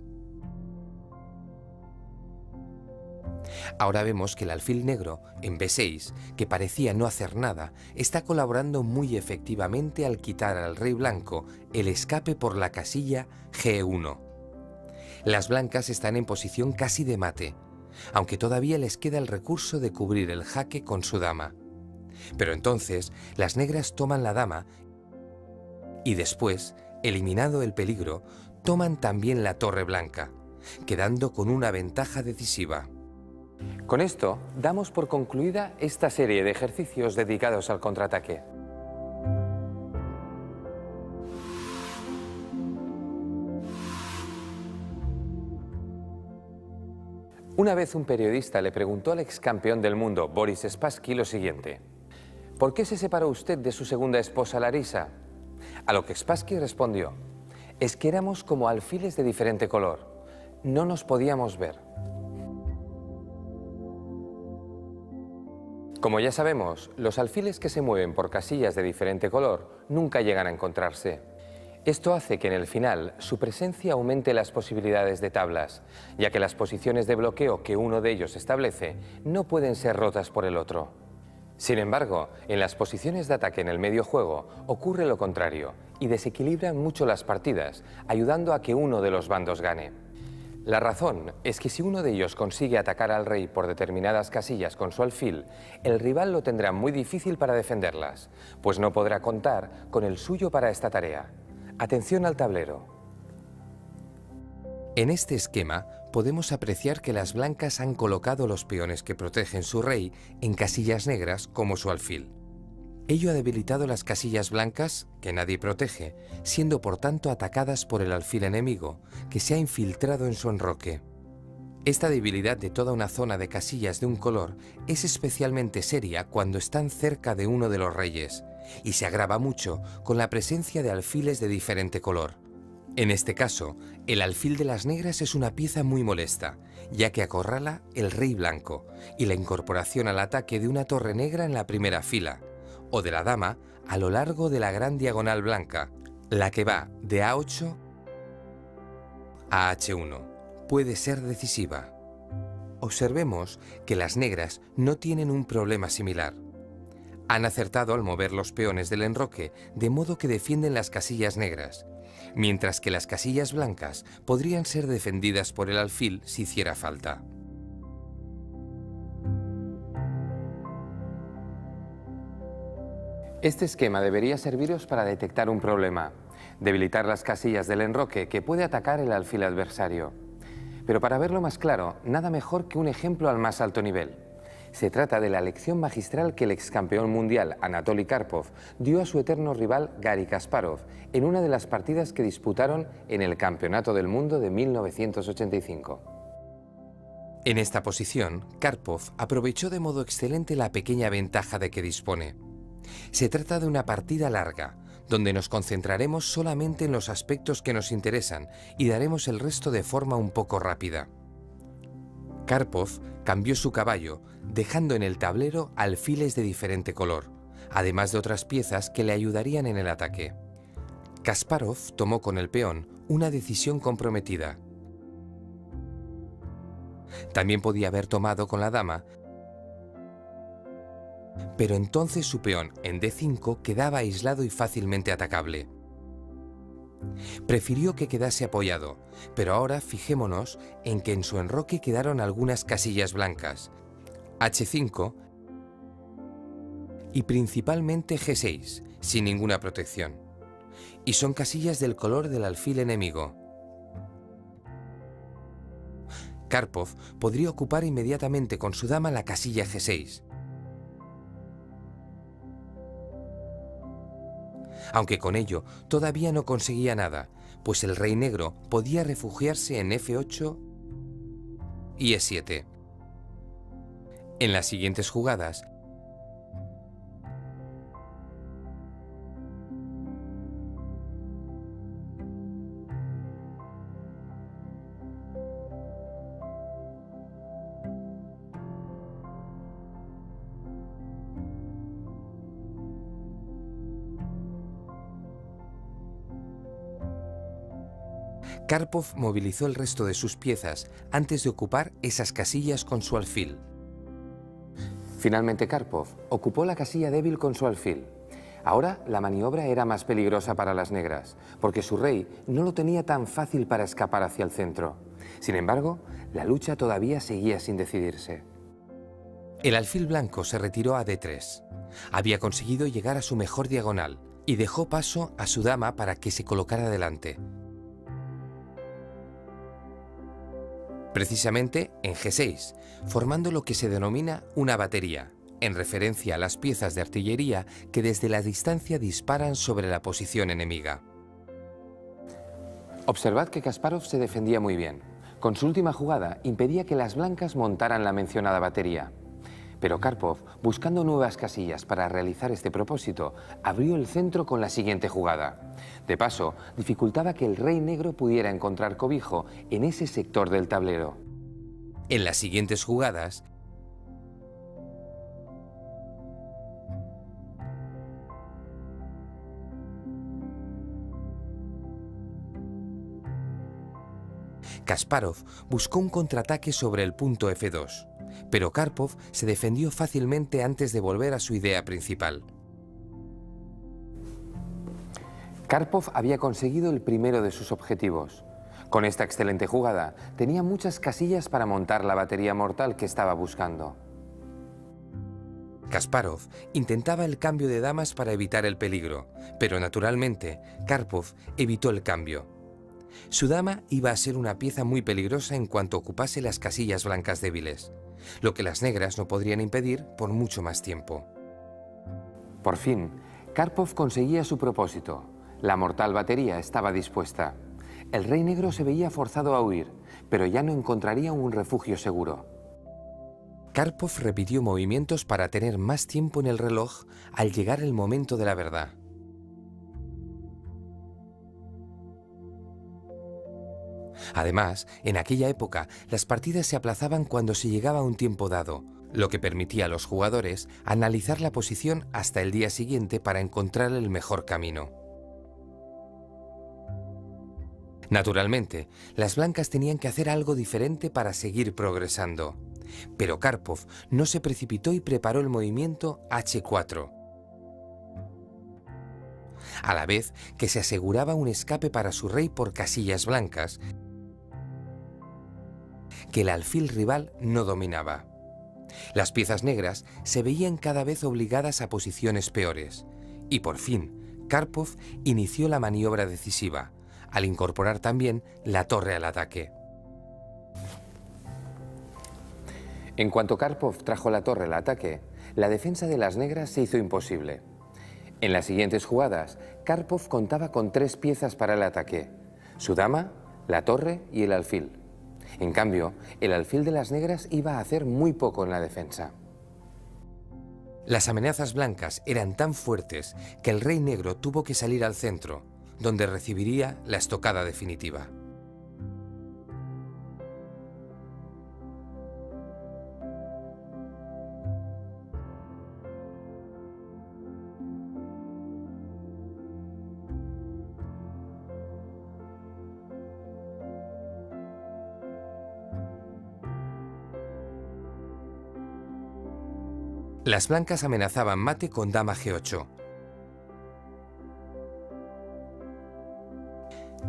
Ahora vemos que el alfil negro, en B6, que parecía no hacer nada, está colaborando muy efectivamente al quitar al rey blanco el escape por la casilla G1. Las blancas están en posición casi de mate, aunque todavía les queda el recurso de cubrir el jaque con su dama. Pero entonces, las negras toman la dama y después, eliminado el peligro, toman también la torre blanca, quedando con una ventaja decisiva. Con esto, damos por concluida esta serie de ejercicios dedicados al contraataque. Una vez un periodista le preguntó al ex campeón del mundo, Boris Spassky, lo siguiente: ¿por qué se separó usted de su segunda esposa, Larisa? A lo que Spassky respondió: Es que éramos como alfiles de diferente color. No nos podíamos ver. Como ya sabemos, los alfiles que se mueven por casillas de diferente color nunca llegan a encontrarse. Esto hace que en el final su presencia aumente las posibilidades de tablas, ya que las posiciones de bloqueo que uno de ellos establece no pueden ser rotas por el otro. Sin embargo, en las posiciones de ataque en el medio juego ocurre lo contrario y desequilibran mucho las partidas, ayudando a que uno de los bandos gane. La razón es que si uno de ellos consigue atacar al rey por determinadas casillas con su alfil, el rival lo tendrá muy difícil para defenderlas, pues no podrá contar con el suyo para esta tarea. Atención al tablero. En este esquema podemos apreciar que las blancas han colocado los peones que protegen su rey en casillas negras como su alfil. Ello ha debilitado las casillas blancas, que nadie protege, siendo por tanto atacadas por el alfil enemigo, que se ha infiltrado en su enroque. Esta debilidad de toda una zona de casillas de un color es especialmente seria cuando están cerca de uno de los reyes, y se agrava mucho con la presencia de alfiles de diferente color. En este caso, el alfil de las negras es una pieza muy molesta, ya que acorrala el rey blanco, y la incorporación al ataque de una torre negra en la primera fila, o de la dama a lo largo de la gran diagonal blanca, la que va de A8 a H1, puede ser decisiva. Observemos que las negras no tienen un problema similar. Han acertado al mover los peones del enroque, de modo que defienden las casillas negras, mientras que las casillas blancas podrían ser defendidas por el alfil si hiciera falta. Este esquema debería serviros para detectar un problema, debilitar las casillas del enroque que puede atacar el alfil adversario. Pero para verlo más claro, nada mejor que un ejemplo al más alto nivel. Se trata de la lección magistral que el ex campeón mundial Anatoly Karpov dio a su eterno rival Garry Kasparov en una de las partidas que disputaron en el Campeonato del Mundo de 1985. En esta posición, Karpov aprovechó de modo excelente la pequeña ventaja de que dispone. Se trata de una partida larga, donde nos concentraremos solamente en los aspectos que nos interesan y daremos el resto de forma un poco rápida. Karpov cambió su caballo, dejando en el tablero alfiles de diferente color, además de otras piezas que le ayudarían en el ataque. Kasparov tomó con el peón una decisión comprometida. También podía haber tomado con la dama, pero entonces su peón en D5 quedaba aislado y fácilmente atacable. Prefirió que quedase apoyado, pero ahora fijémonos en que en su enroque quedaron algunas casillas blancas, H5 y principalmente G6, sin ninguna protección. Y son casillas del color del alfil enemigo. Karpov podría ocupar inmediatamente con su dama la casilla G6. Aunque con ello todavía no conseguía nada, pues el rey negro podía refugiarse en F8 y E7. En las siguientes jugadas, Karpov movilizó el resto de sus piezas antes de ocupar esas casillas con su alfil. Finalmente Karpov ocupó la casilla débil con su alfil. Ahora la maniobra era más peligrosa para las negras, porque su rey no lo tenía tan fácil para escapar hacia el centro. Sin embargo, la lucha todavía seguía sin decidirse. El alfil blanco se retiró a D3. Había conseguido llegar a su mejor diagonal y dejó paso a su dama para que se colocara delante. Precisamente en G6, formando lo que se denomina una batería, en referencia a las piezas de artillería que desde la distancia disparan sobre la posición enemiga. Observad que Kasparov se defendía muy bien. Con su última jugada impedía que las blancas montaran la mencionada batería. Pero Karpov, buscando nuevas casillas para realizar este propósito, abrió el centro con la siguiente jugada. De paso, dificultaba que el rey negro pudiera encontrar cobijo en ese sector del tablero. En las siguientes jugadas, Kasparov buscó un contraataque sobre el punto F2, pero Karpov se defendió fácilmente antes de volver a su idea principal. Karpov había conseguido el primero de sus objetivos. Con esta excelente jugada, tenía muchas casillas para montar la batería mortal que estaba buscando. Kasparov intentaba el cambio de damas para evitar el peligro, pero naturalmente Karpov evitó el cambio. Su dama iba a ser una pieza muy peligrosa en cuanto ocupase las casillas blancas débiles, lo que las negras no podrían impedir por mucho más tiempo. Por fin, Karpov conseguía su propósito. La mortal batería estaba dispuesta. El rey negro se veía forzado a huir, pero ya no encontraría un refugio seguro. Karpov repitió movimientos para tener más tiempo en el reloj al llegar el momento de la verdad. Además, en aquella época, las partidas se aplazaban cuando se llegaba a un tiempo dado, lo que permitía a los jugadores analizar la posición hasta el día siguiente para encontrar el mejor camino. Naturalmente, las blancas tenían que hacer algo diferente para seguir progresando, pero Karpov no se precipitó y preparó el movimiento H4, a la vez que se aseguraba un escape para su rey por casillas blancas que el alfil rival no dominaba. Las piezas negras se veían cada vez obligadas a posiciones peores, y por fin Karpov inició la maniobra decisiva, al incorporar también la torre al ataque. En cuanto Karpov trajo la torre al ataque, la defensa de las negras se hizo imposible. En las siguientes jugadas, Karpov contaba con 3 piezas para el ataque: su dama, la torre y el alfil. En cambio, el alfil de las negras iba a hacer muy poco en la defensa. Las amenazas blancas eran tan fuertes que el rey negro tuvo que salir al centro, donde recibiría la estocada definitiva. Las blancas amenazaban mate con dama G8.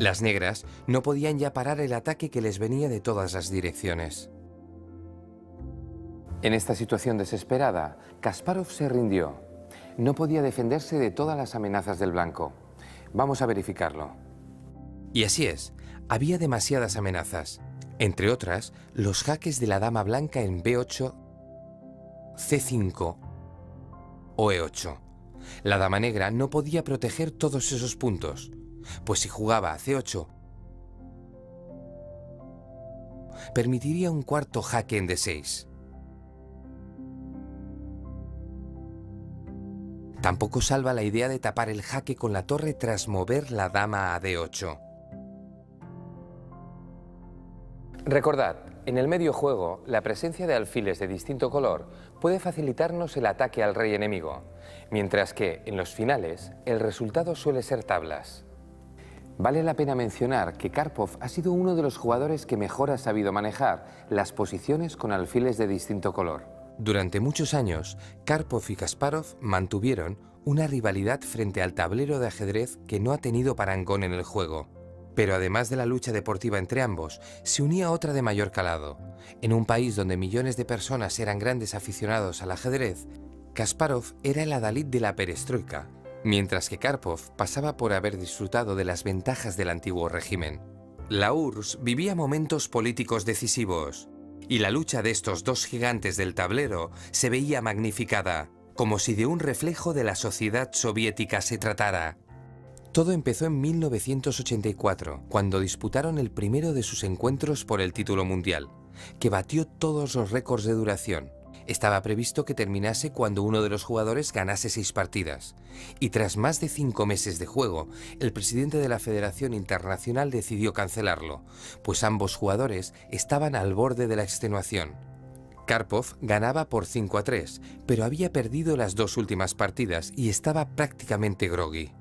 Las negras no podían ya parar el ataque que les venía de todas las direcciones. En esta situación desesperada, Kasparov se rindió. No podía defenderse de todas las amenazas del blanco. Vamos a verificarlo. Y así es, había demasiadas amenazas. Entre otras, los jaques de la dama blanca en B8, C5 o E8. La dama negra no podía proteger todos esos puntos, pues si jugaba a C8, permitiría un cuarto jaque en D6. Tampoco salva la idea de tapar el jaque con la torre tras mover la dama a D8. Recordad, en el medio juego, la presencia de alfiles de distinto color puede facilitarnos el ataque al rey enemigo, mientras que, en los finales, el resultado suele ser tablas. Vale la pena mencionar que Karpov ha sido uno de los jugadores que mejor ha sabido manejar las posiciones con alfiles de distinto color. Durante muchos años, Karpov y Kasparov mantuvieron una rivalidad frente al tablero de ajedrez que no ha tenido parangón en el juego. Pero además de la lucha deportiva entre ambos, se unía otra de mayor calado. En un país donde millones de personas eran grandes aficionados al ajedrez, Kasparov era el adalid de la perestroika, mientras que Karpov pasaba por haber disfrutado de las ventajas del antiguo régimen. La URSS vivía momentos políticos decisivos, y la lucha de estos dos gigantes del tablero se veía magnificada, como si de un reflejo de la sociedad soviética se tratara. Todo empezó en 1984, cuando disputaron el primero de sus encuentros por el título mundial, que batió todos los récords de duración, Estaba previsto que terminase cuando uno de los jugadores ganase 6 partidas, y tras más de 5 meses de juego, el presidente de la Federación Internacional decidió cancelarlo, pues ambos jugadores estaban al borde de la extenuación. Karpov ganaba por 5-3, pero había perdido las 2 últimas partidas y estaba prácticamente groggy.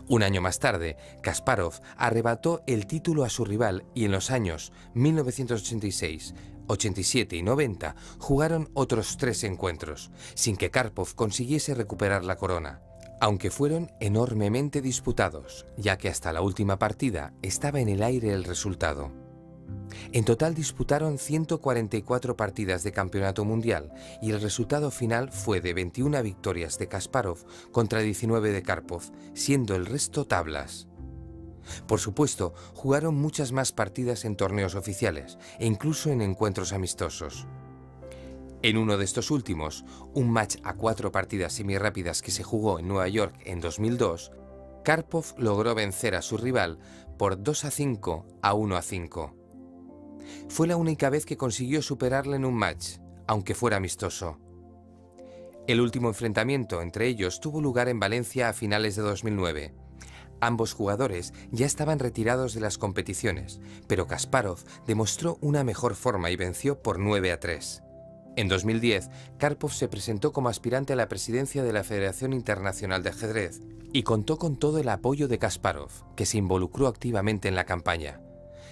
Un año más tarde, Kasparov arrebató el título a su rival y en los años 1986, 87 y 90 jugaron otros 3 encuentros, sin que Karpov consiguiese recuperar la corona, aunque fueron enormemente disputados, ya que hasta la última partida estaba en el aire el resultado. En total disputaron 144 partidas de campeonato mundial y el resultado final fue de 21 victorias de Kasparov contra 19 de Karpov, siendo el resto tablas. Por supuesto, jugaron muchas más partidas en torneos oficiales e incluso en encuentros amistosos. En uno de estos últimos, un match a 4 partidas semirápidas que se jugó en Nueva York en 2002, Karpov logró vencer a su rival por 2-5 a 1-5. Fue la única vez que consiguió superarle en un match, aunque fuera amistoso. El último enfrentamiento entre ellos tuvo lugar en Valencia a finales de 2009. Ambos jugadores ya estaban retirados de las competiciones, pero Kasparov demostró una mejor forma y venció por 9-3. En 2010, Karpov se presentó como aspirante a la presidencia de la Federación Internacional de Ajedrez y contó con todo el apoyo de Kasparov, que se involucró activamente en la campaña.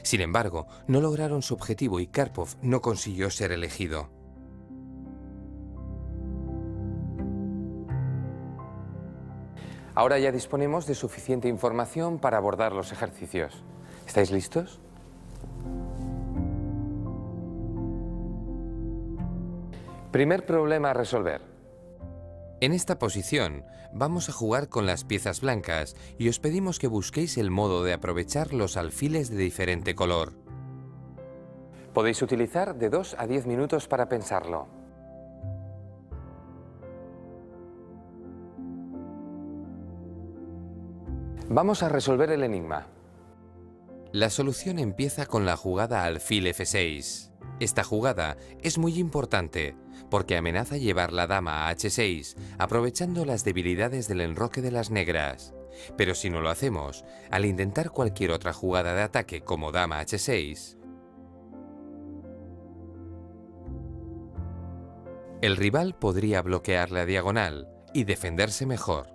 Sin embargo, no lograron su objetivo y Karpov no consiguió ser elegido. Ahora ya disponemos de suficiente información para abordar los ejercicios. ¿Estáis listos? Primer problema a resolver. En esta posición vamos a jugar con las piezas blancas y os pedimos que busquéis el modo de aprovechar los alfiles de diferente color. Podéis utilizar de 2 a 10 minutos para pensarlo. Vamos a resolver el enigma. La solución empieza con la jugada alfil F6. Esta jugada es muy importante porque amenaza llevar la dama a H6, aprovechando las debilidades del enroque de las negras. Pero si no lo hacemos, al intentar cualquier otra jugada de ataque como dama H6, el rival podría bloquear la diagonal y defenderse mejor.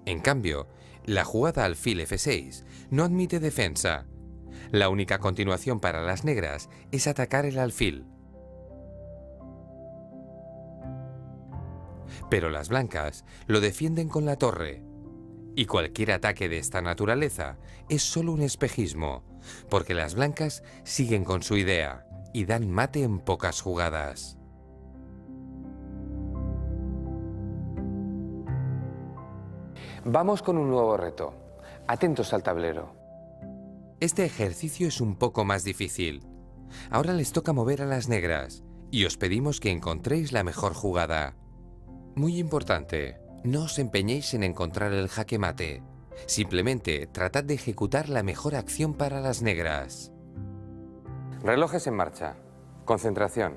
En cambio, la jugada alfil F6 no admite defensa. La única continuación para las negras es atacar el alfil. Pero las blancas lo defienden con la torre. Y cualquier ataque de esta naturaleza es solo un espejismo, porque las blancas siguen con su idea y dan mate en pocas jugadas. Vamos con un nuevo reto. Atentos al tablero. Este ejercicio es un poco más difícil. Ahora les toca mover a las negras y os pedimos que encontréis la mejor jugada. Muy importante, no os empeñéis en encontrar el jaque mate. Simplemente tratad de ejecutar la mejor acción para las negras. Relojes en marcha. Concentración.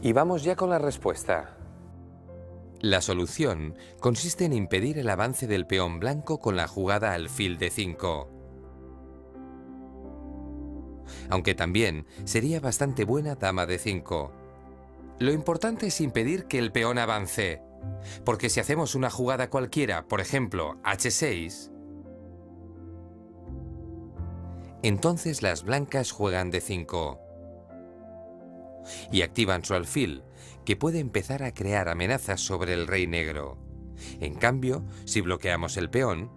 Y vamos ya con la respuesta. La solución consiste en impedir el avance del peón blanco con la jugada alfil D5. Aunque también sería bastante buena dama D5. Lo importante es impedir que el peón avance, porque si hacemos una jugada cualquiera, por ejemplo H6, entonces las blancas juegan D5 y activan su alfil, que puede empezar a crear amenazas sobre el rey negro. En cambio, si bloqueamos el peón,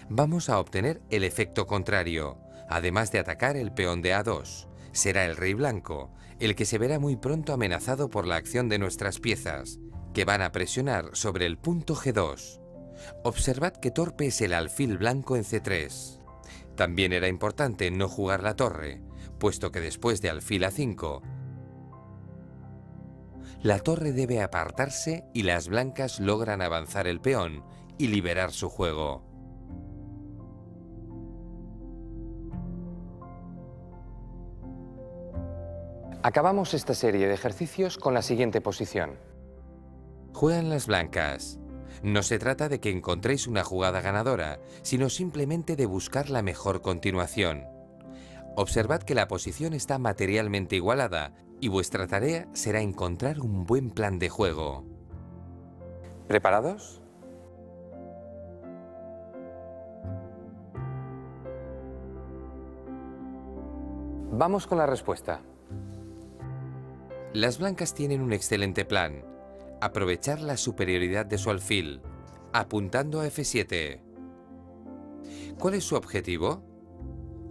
vamos a obtener el efecto contrario. Además de atacar el peón de A2, será el rey blanco el que se verá muy pronto amenazado por la acción de nuestras piezas, que van a presionar sobre el punto G2. Observad qué torpe es el alfil blanco en C3. También era importante no jugar la torre, puesto que después de alfil A5, la torre debe apartarse y las blancas logran avanzar el peón y liberar su juego. Acabamos esta serie de ejercicios con la siguiente posición. Juegan las blancas. No se trata de que encontréis una jugada ganadora, sino simplemente de buscar la mejor continuación. Observad que la posición está materialmente igualada y vuestra tarea será encontrar un buen plan de juego. ¿Preparados? Vamos con la respuesta. Las blancas tienen un excelente plan: aprovechar la superioridad de su alfil, apuntando a F7. ¿Cuál es su objetivo?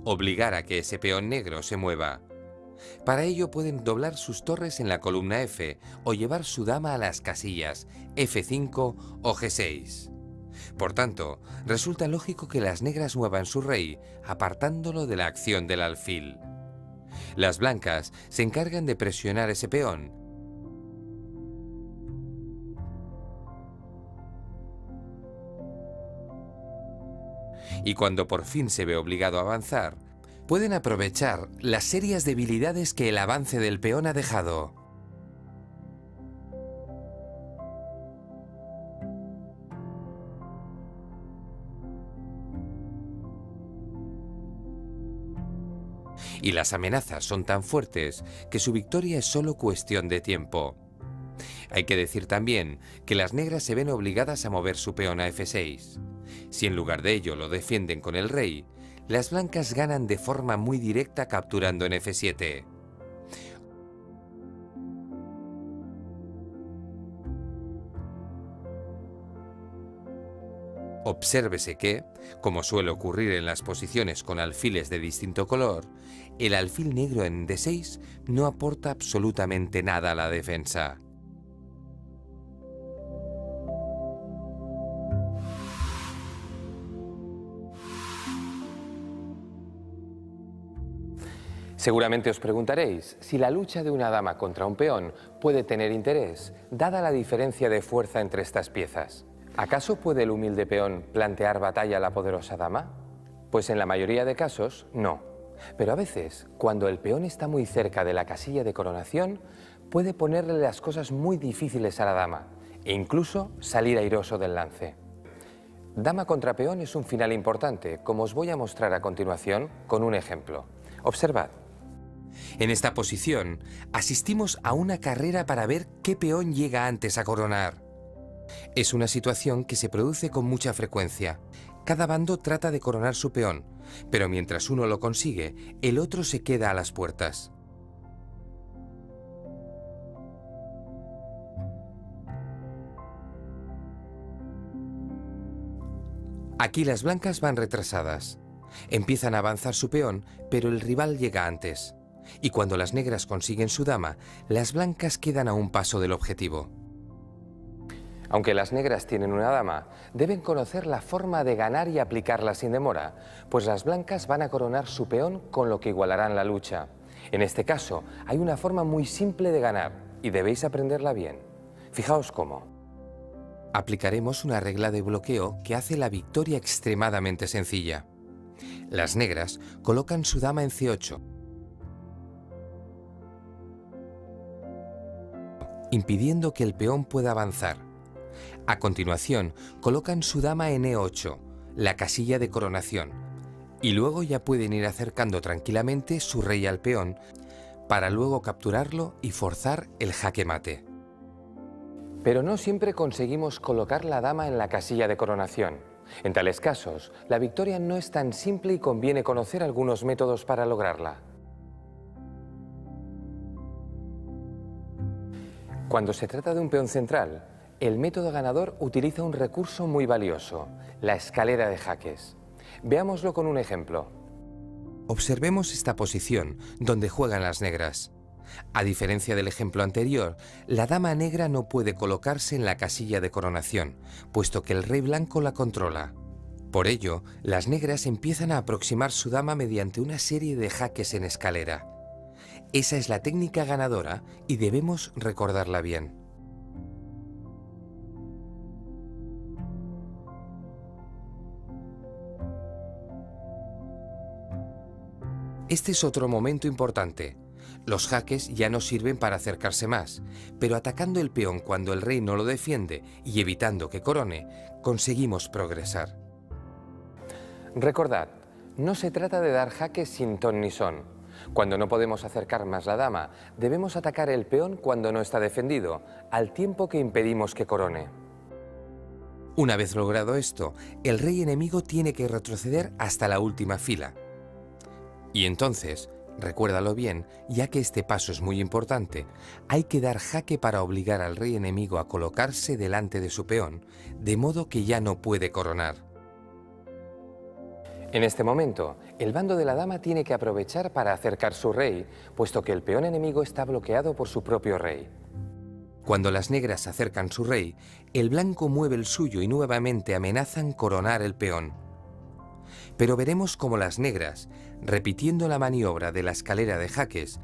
Obligar a que ese peón negro se mueva. Para ello pueden doblar sus torres en la columna F o llevar su dama a las casillas F5 o G6. Por tanto, resulta lógico que las negras muevan su rey, apartándolo de la acción del alfil. Las blancas se encargan de presionar ese peón. Y cuando por fin se ve obligado a avanzar, pueden aprovechar las serias debilidades que el avance del peón ha dejado. Y las amenazas son tan fuertes que su victoria es solo cuestión de tiempo. Hay que decir también que las negras se ven obligadas a mover su peón a F6. Si en lugar de ello lo defienden con el rey, las blancas ganan de forma muy directa capturando en F7. Obsérvese que, como suele ocurrir en las posiciones con alfiles de distinto color, el alfil negro en D6 no aporta absolutamente nada a la defensa. Seguramente os preguntaréis si la lucha de una dama contra un peón puede tener interés, dada la diferencia de fuerza entre estas piezas. ¿Acaso puede el humilde peón plantear batalla a la poderosa dama? Pues en la mayoría de casos, no. Pero a veces, cuando el peón está muy cerca de la casilla de coronación, puede ponerle las cosas muy difíciles a la dama e incluso salir airoso del lance. Dama contra peón es un final importante, como os voy a mostrar a continuación con un ejemplo. Observad. En esta posición, asistimos a una carrera para ver qué peón llega antes a coronar. Es una situación que se produce con mucha frecuencia. Cada bando trata de coronar su peón, pero mientras uno lo consigue, el otro se queda a las puertas. Aquí las blancas van retrasadas. Empiezan a avanzar su peón, pero el rival llega antes. Y cuando las negras consiguen su dama, las blancas quedan a un paso del objetivo. Aunque las negras tienen una dama, deben conocer la forma de ganar y aplicarla sin demora, pues las blancas van a coronar su peón con lo que igualarán la lucha. En este caso, hay una forma muy simple de ganar y debéis aprenderla bien. Fijaos cómo. Aplicaremos una regla de bloqueo que hace la victoria extremadamente sencilla. Las negras colocan su dama en C8, impidiendo que el peón pueda avanzar. A continuación, colocan su dama en E8, la casilla de coronación, y luego ya pueden ir acercando tranquilamente su rey al peón para luego capturarlo y forzar el jaque mate. Pero no siempre conseguimos colocar la dama en la casilla de coronación. En tales casos, la victoria no es tan simple y conviene conocer algunos métodos para lograrla. Cuando se trata de un peón central, el método ganador utiliza un recurso muy valioso, la escalera de jaques. Veámoslo con un ejemplo. Observemos esta posición donde juegan las negras. A diferencia del ejemplo anterior, la dama negra no puede colocarse en la casilla de coronación, puesto que el rey blanco la controla. Por ello, las negras empiezan a aproximar su dama mediante una serie de jaques en escalera. Esa es la técnica ganadora y debemos recordarla bien. Este es otro momento importante. Los jaques ya no sirven para acercarse más, pero atacando el peón cuando el rey no lo defiende y evitando que corone, conseguimos progresar. Recordad, no se trata de dar jaques sin ton ni son. Cuando no podemos acercar más la dama, debemos atacar el peón cuando no está defendido, al tiempo que impedimos que corone. Una vez logrado esto, el rey enemigo tiene que retroceder hasta la última fila. Y entonces, recuérdalo bien, ya que este paso es muy importante, hay que dar jaque para obligar al rey enemigo a colocarse delante de su peón, de modo que ya no puede coronar. En este momento, el bando de la dama tiene que aprovechar para acercar su rey, puesto que el peón enemigo está bloqueado por su propio rey. Cuando las negras acercan su rey, el blanco mueve el suyo y nuevamente amenazan coronar el peón. Pero veremos cómo las negras, repitiendo la maniobra de la escalera de jaques,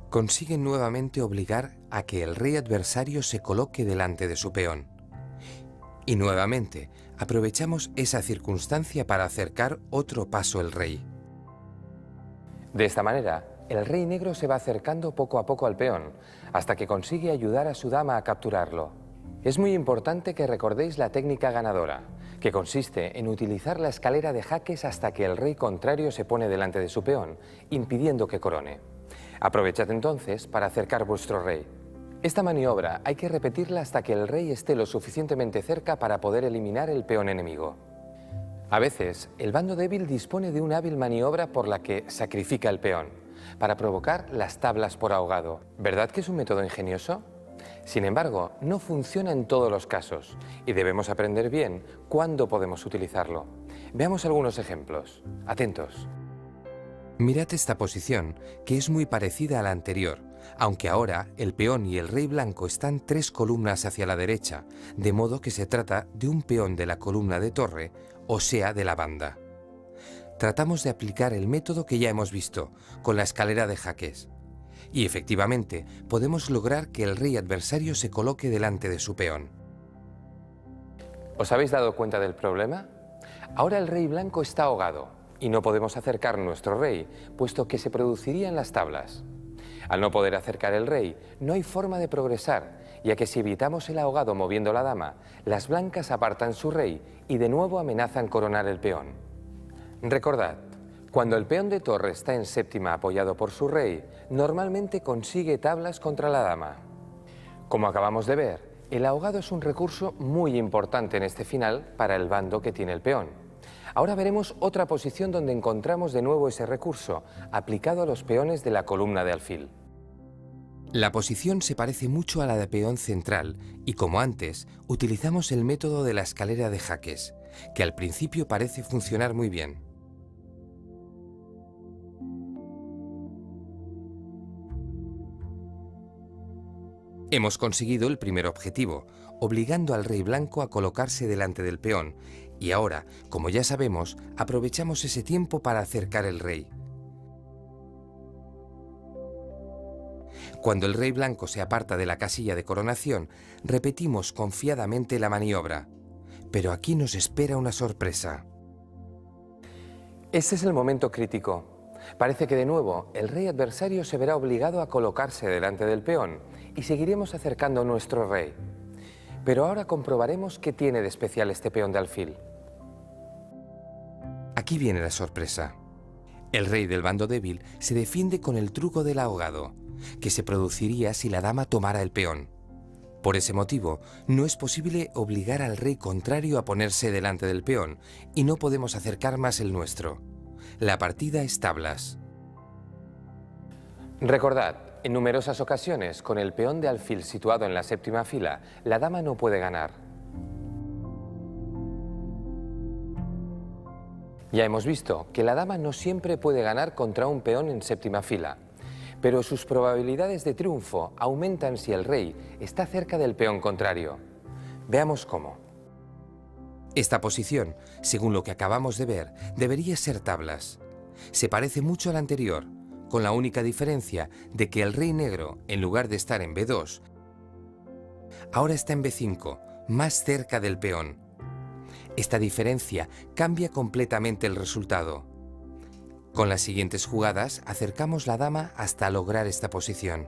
consiguen nuevamente obligar a que el rey adversario se coloque delante de su peón. Y nuevamente, aprovechamos esa circunstancia para acercar otro paso el rey. De esta manera, el rey negro se va acercando poco a poco al peón, hasta que consigue ayudar a su dama a capturarlo. Es muy importante que recordéis la técnica ganadora, que consiste en utilizar la escalera de jaques hasta que el rey contrario se pone delante de su peón, impidiendo que corone. Aprovechad entonces para acercar vuestro rey. Esta maniobra hay que repetirla hasta que el rey esté lo suficientemente cerca para poder eliminar el peón enemigo. A veces, el bando débil dispone de una hábil maniobra por la que sacrifica el peón, para provocar las tablas por ahogado. ¿Verdad que es un método ingenioso? Sin embargo, no funciona en todos los casos y debemos aprender bien cuándo podemos utilizarlo. Veamos algunos ejemplos. Atentos. Mirad esta posición, que es muy parecida a la anterior, aunque ahora el peón y el rey blanco están 3 columnas hacia la derecha, de modo que se trata de un peón de la columna de torre, o sea, de la banda. Tratamos de aplicar el método que ya hemos visto, con la escalera de jaques. Y efectivamente, podemos lograr que el rey adversario se coloque delante de su peón. ¿Os habéis dado cuenta del problema? Ahora el rey blanco está ahogado y no podemos acercar nuestro rey, puesto que se producirían las tablas. Al no poder acercar el rey, no hay forma de progresar, ya que si evitamos el ahogado moviendo la dama, las blancas apartan su rey y de nuevo amenazan coronar el peón. Recordad, cuando el peón de torre está en séptima apoyado por su rey, normalmente consigue tablas contra la dama. Como acabamos de ver, el ahogado es un recurso muy importante en este final para el bando que tiene el peón. Ahora veremos otra posición donde encontramos de nuevo ese recurso, aplicado a los peones de la columna de alfil. La posición se parece mucho a la de peón central y, como antes, utilizamos el método de la escalera de jaques, que al principio parece funcionar muy bien. Hemos conseguido el primer objetivo, obligando al rey blanco a colocarse delante del peón, y ahora, como ya sabemos, aprovechamos ese tiempo para acercar el rey. Cuando el rey blanco se aparta de la casilla de coronación, repetimos confiadamente la maniobra. Pero aquí nos espera una sorpresa. Este es el momento crítico. Parece que de nuevo el rey adversario se verá obligado a colocarse delante del peón y seguiremos acercando a nuestro rey. Pero ahora comprobaremos qué tiene de especial este peón de alfil. Aquí viene la sorpresa. El rey del bando débil se defiende con el truco del ahogado, que se produciría si la dama tomara el peón. Por ese motivo, no es posible obligar al rey contrario a ponerse delante del peón y no podemos acercar más el nuestro. La partida es tablas. Recordad, en numerosas ocasiones, con el peón de alfil situado en la séptima fila, la dama no puede ganar. Ya hemos visto que la dama no siempre puede ganar contra un peón en séptima fila, pero sus probabilidades de triunfo aumentan si el rey está cerca del peón contrario. Veamos cómo. Esta posición, según lo que acabamos de ver, debería ser tablas. Se parece mucho a la anterior, con la única diferencia de que el rey negro, en lugar de estar en B2, ahora está en B5, más cerca del peón. Esta diferencia cambia completamente el resultado. Con las siguientes jugadas acercamos la dama hasta lograr esta posición.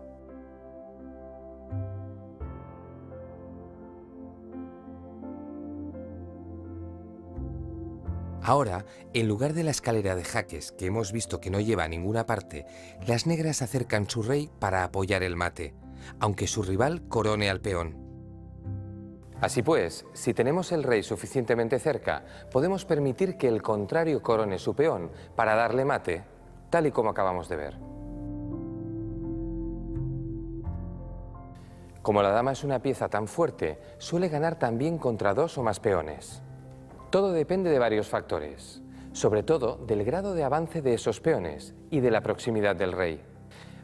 Ahora, en lugar de la escalera de jaques, que hemos visto que no lleva a ninguna parte, las negras acercan su rey para apoyar el mate, aunque su rival corone al peón. Así pues, si tenemos el rey suficientemente cerca, podemos permitir que el contrario corone su peón para darle mate, tal y como acabamos de ver. Como la dama es una pieza tan fuerte, suele ganar también contra 2 o más peones. Todo depende de varios factores, sobre todo del grado de avance de esos peones y de la proximidad del rey.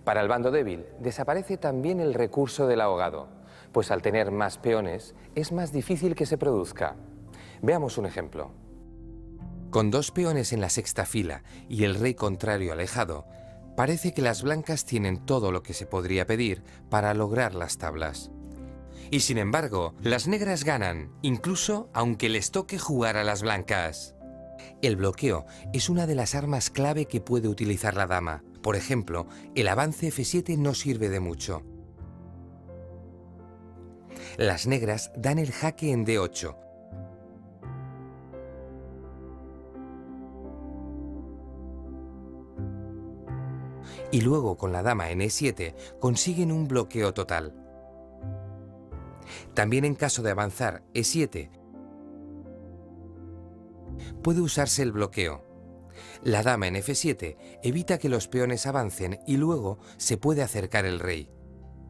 Para el bando débil, desaparece también el recurso del ahogado, pues al tener más peones es más difícil que se produzca. Veamos un ejemplo. Con 2 peones en la sexta fila y el rey contrario alejado, parece que las blancas tienen todo lo que se podría pedir para lograr las tablas. Y sin embargo, las negras ganan, incluso aunque les toque jugar a las blancas. El bloqueo es una de las armas clave que puede utilizar la dama. Por ejemplo, el avance F7 no sirve de mucho. Las negras dan el jaque en D8. Y luego con la dama en E7 consiguen un bloqueo total. También en caso de avanzar E7, puede usarse el bloqueo. La dama en F7 evita que los peones avancen y luego se puede acercar el rey.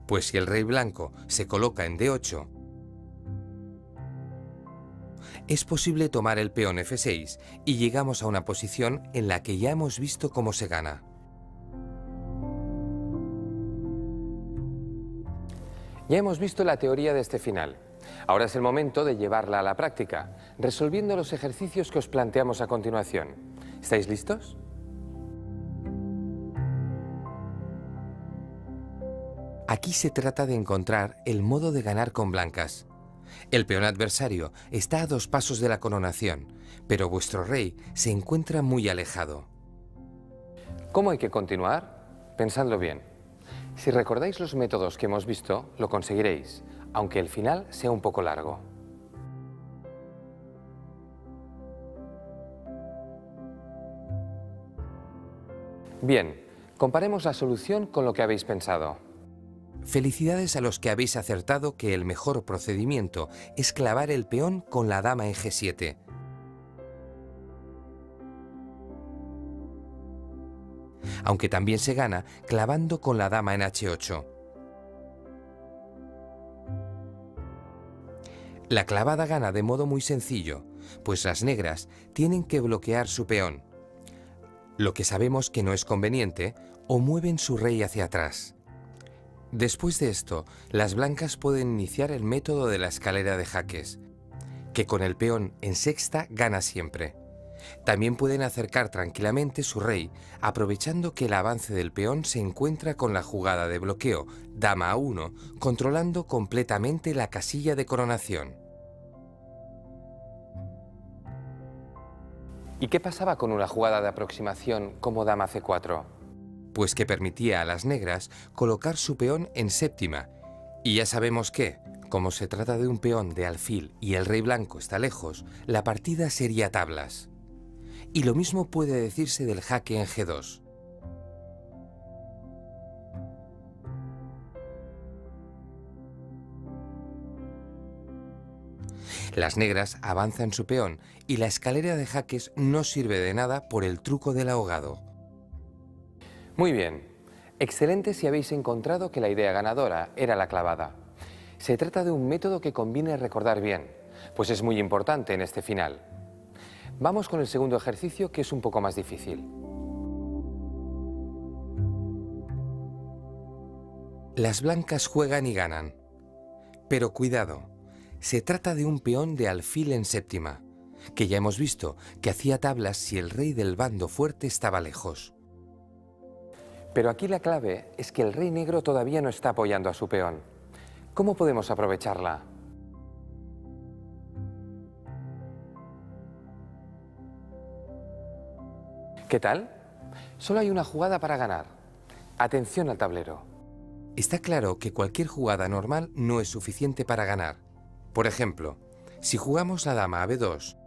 Pues si el rey blanco se coloca en D8, es posible tomar el peón F6 y llegamos a una posición en la que ya hemos visto cómo se gana. Ya hemos visto la teoría de este final. Ahora es el momento de llevarla a la práctica, resolviendo los ejercicios que os planteamos a continuación. ¿Estáis listos? Aquí se trata de encontrar el modo de ganar con blancas. El peón adversario está a 2 pasos de la coronación, pero vuestro rey se encuentra muy alejado. ¿Cómo hay que continuar? Pensadlo bien. Si recordáis los métodos que hemos visto, lo conseguiréis, aunque el final sea un poco largo. Bien, comparemos la solución con lo que habéis pensado. Felicidades a los que habéis acertado que el mejor procedimiento es clavar el peón con la dama en G7. Aunque también se gana clavando con la dama en H8. La clavada gana de modo muy sencillo, pues las negras tienen que bloquear su peón, lo que sabemos que no es conveniente, o mueven su rey hacia atrás. Después de esto, las blancas pueden iniciar el método de la escalera de jaques, que con el peón en sexta gana siempre. También pueden acercar tranquilamente su rey, aprovechando que el avance del peón se encuentra con la jugada de bloqueo dama a 1, controlando completamente la casilla de coronación. ¿Y qué pasaba con una jugada de aproximación como dama C4? Pues que permitía a las negras colocar su peón en séptima. Y ya sabemos que, como se trata de un peón de alfil y el rey blanco está lejos, la partida sería tablas. Y lo mismo puede decirse del jaque en G2. Las negras avanzan su peón y la escalera de jaques no sirve de nada por el truco del ahogado. Muy bien. Excelente si habéis encontrado que la idea ganadora era la clavada. Se trata de un método que conviene recordar bien, pues es muy importante en este final. Vamos con el segundo ejercicio, que es un poco más difícil. Las blancas juegan y ganan. Pero cuidado, se trata de un peón de alfil en séptima, que ya hemos visto que hacía tablas si el rey del bando fuerte estaba lejos. Pero aquí la clave es que el rey negro todavía no está apoyando a su peón. ¿Cómo podemos aprovecharla? ¿Qué tal? Solo hay una jugada para ganar. Atención al tablero. Está claro que cualquier jugada normal no es suficiente para ganar. Por ejemplo, si jugamos la dama a B2,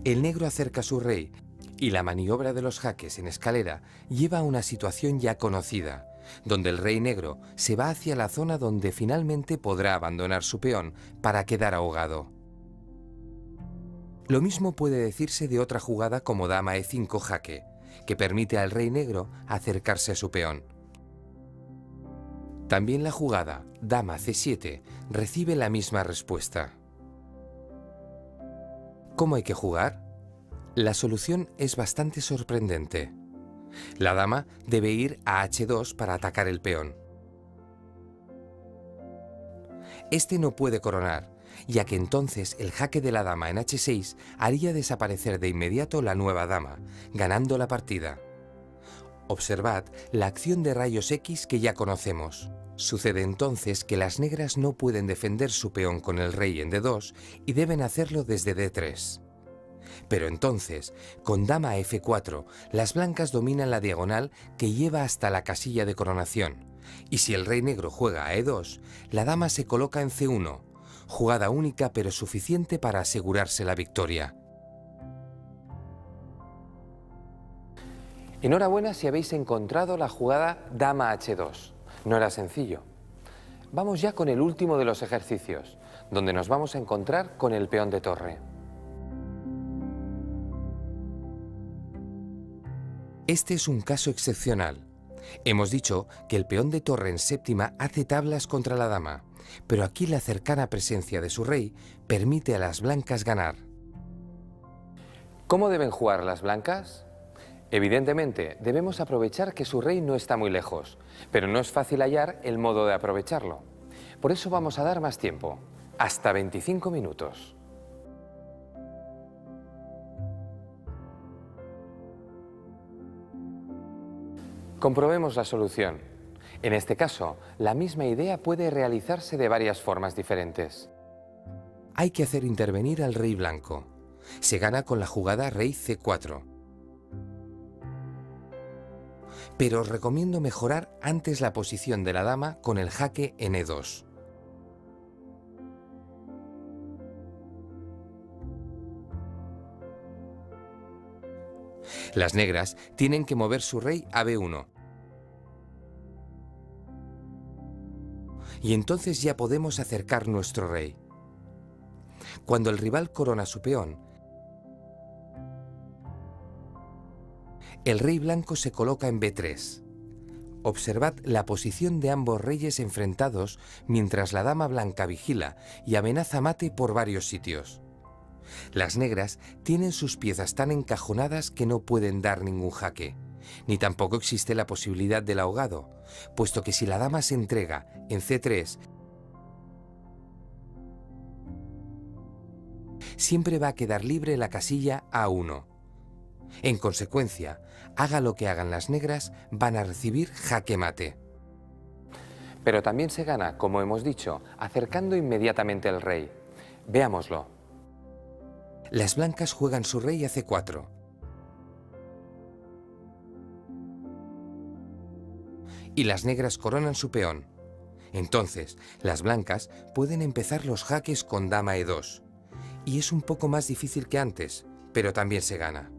el negro acerca su rey y la maniobra de los jaques en escalera lleva a una situación ya conocida, donde el rey negro se va hacia la zona donde finalmente podrá abandonar su peón para quedar ahogado. Lo mismo puede decirse de otra jugada como dama E5 jaque, que permite al rey negro acercarse a su peón. También la jugada dama C7 recibe la misma respuesta. ¿Cómo hay que jugar? La solución es bastante sorprendente. La dama debe ir a H2 para atacar el peón. Este no puede coronar, ya que entonces el jaque de la dama en H6 haría desaparecer de inmediato la nueva dama, ganando la partida. Observad la acción de rayos X que ya conocemos. Sucede entonces que las negras no pueden defender su peón con el rey en D2 y deben hacerlo desde D3. Pero entonces, con dama F4, las blancas dominan la diagonal que lleva hasta la casilla de coronación, y si el rey negro juega a E2, la dama se coloca en C1, jugada única pero suficiente para asegurarse la victoria. Enhorabuena si habéis encontrado la jugada dama H2. No era sencillo. Vamos ya con el último de los ejercicios, donde nos vamos a encontrar con el peón de torre. Este es un caso excepcional. Hemos dicho que el peón de torre en séptima hace tablas contra la dama, pero aquí la cercana presencia de su rey permite a las blancas ganar. ¿Cómo deben jugar las blancas? Evidentemente, debemos aprovechar que su rey no está muy lejos, pero no es fácil hallar el modo de aprovecharlo. Por eso vamos a dar más tiempo, hasta 25 minutos. Comprobemos la solución. En este caso, la misma idea puede realizarse de varias formas diferentes. Hay que hacer intervenir al rey blanco. Se gana con la jugada rey C4. Pero os recomiendo mejorar antes la posición de la dama con el jaque en E2. Las negras tienen que mover su rey a B1. Y entonces ya podemos acercar nuestro rey. Cuando el rival corona su peón, el rey blanco se coloca en B3. Observad la posición de ambos reyes enfrentados mientras la dama blanca vigila y amenaza mate por varios sitios. Las negras tienen sus piezas tan encajonadas que no pueden dar ningún jaque, ni tampoco existe la posibilidad del ahogado, puesto que si la dama se entrega en C3, siempre va a quedar libre la casilla A1. En consecuencia, haga lo que hagan las negras, van a recibir jaque mate. Pero también se gana, como hemos dicho, acercando inmediatamente al rey. Veámoslo. Las blancas juegan su rey a C4. Y las negras coronan su peón. Entonces, las blancas pueden empezar los jaques con dama E2. Y es un poco más difícil que antes, pero también se gana.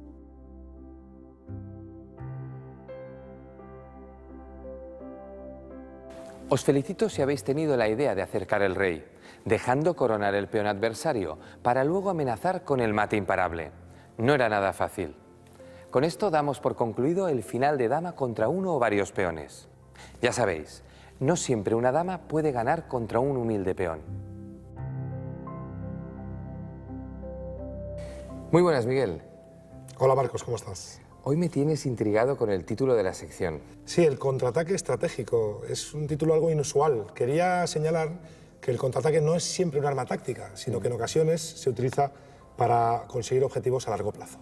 Os felicito si habéis tenido la idea de acercar el rey, dejando coronar el peón adversario para luego amenazar con el mate imparable. No era nada fácil. Con esto damos por concluido el final de dama contra uno o varios peones. Ya sabéis, no siempre una dama puede ganar contra un humilde peón. Muy buenas, Miguel. Hola Marcos, ¿cómo estás? Hoy me tienes intrigado con el título de la sección. Sí, el contraataque estratégico. Es un título algo inusual. Quería señalar que el contraataque no es siempre un arma táctica, sino que en ocasiones se utiliza para conseguir objetivos a largo plazo.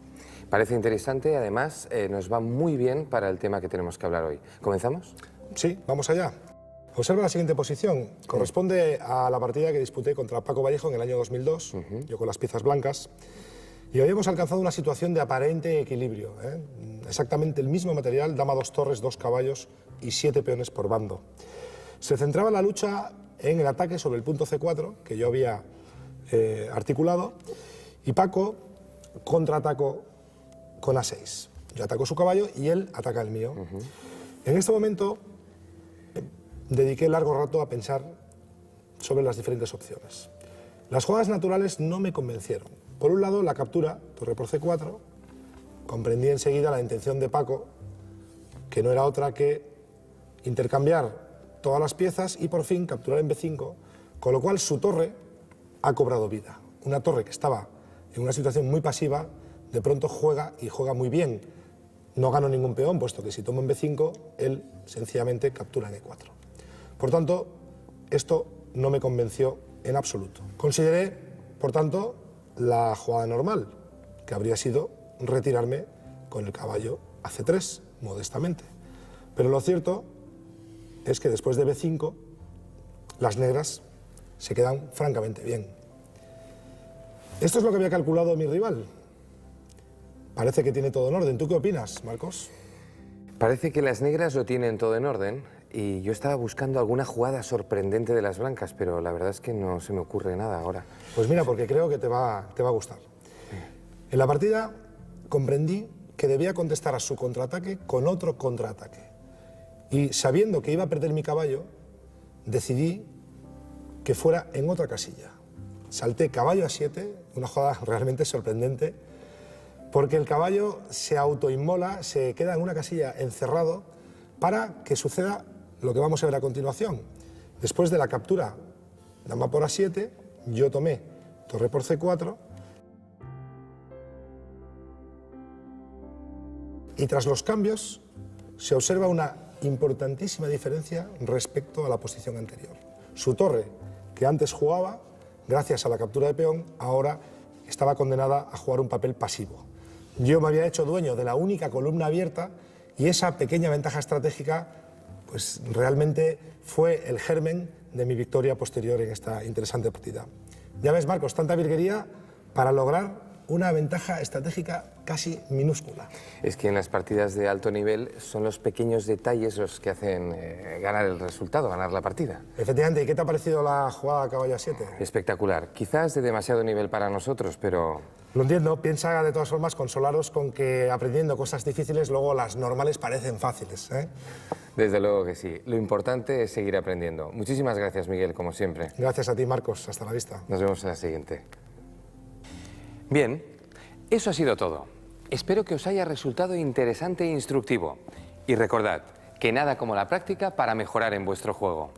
Parece interesante, además nos va muy bien para el tema que tenemos que hablar hoy. ¿Comenzamos? Sí, vamos allá. Observa la siguiente posición. Corresponde a la partida que disputé contra Paco Vallejo en el año 2002, yo con las piezas blancas. Y habíamos alcanzado una situación de aparente equilibrio, ¿eh? Exactamente el mismo material, dama 2 torres, 2 caballos y 7 peones por bando. Se centraba la lucha en el ataque sobre el punto C4, que yo había articulado, y Paco contraatacó con A6. Yo ataco su caballo y él ataca el mío. En este momento dediqué largo rato a pensar sobre las diferentes opciones. Las jugadas naturales no me convencieron. Por un lado, la captura, torre por C4, comprendí enseguida la intención de Paco, que no era otra que intercambiar todas las piezas y por fin capturar en B5, con lo cual su torre ha cobrado vida. Una torre que estaba en una situación muy pasiva, de pronto juega y juega muy bien. No gano ningún peón, puesto que si tomo en B5, él sencillamente captura en E4. Por tanto, esto no me convenció en absoluto. Consideré, por tanto, la jugada normal, que habría sido retirarme con el caballo a C3, modestamente. Pero lo cierto es que después de B5, las negras se quedan francamente bien. Esto es lo que había calculado mi rival. Parece que tiene todo en orden. ¿Tú qué opinas, Marcos? Parece que las negras lo tienen todo en orden y yo estaba buscando alguna jugada sorprendente de las blancas, pero la verdad es que no se me ocurre nada ahora. Pues mira, porque creo que te va a gustar. En la partida comprendí que debía contestar a su contraataque con otro contraataque. Y sabiendo que iba a perder mi caballo, decidí que fuera en otra casilla. Salté caballo a 7, una jugada realmente sorprendente, porque el caballo se autoinmola, se queda en una casilla encerrado para que suceda lo que vamos a ver a continuación. Después de la captura dama por A7, yo tomé torre por C4 y tras los cambios se observa una importantísima diferencia respecto a la posición anterior. Su torre, que antes jugaba, gracias a la captura de peón, ahora estaba condenada a jugar un papel pasivo. Yo me había hecho dueño de la única columna abierta y esa pequeña ventaja estratégica pues, realmente fue el germen de mi victoria posterior en esta interesante partida. Ya ves, Marcos, tanta virguería para lograr una ventaja estratégica casi minúscula. Es que en las partidas de alto nivel son los pequeños detalles los que hacen ganar el resultado, ganar la partida. Efectivamente, ¿y qué te ha parecido la jugada caballo a 7? Espectacular. Quizás de demasiado nivel para nosotros, pero... Lo entiendo, piensa de todas formas consolaros con que aprendiendo cosas difíciles luego las normales parecen fáciles, ¿eh? Desde luego que sí. Lo importante es seguir aprendiendo. Muchísimas gracias, Miguel, como siempre. Gracias a ti, Marcos. Hasta la vista. Nos vemos en la siguiente. Bien, eso ha sido todo. Espero que os haya resultado interesante e instructivo. Y recordad que nada como la práctica para mejorar en vuestro juego.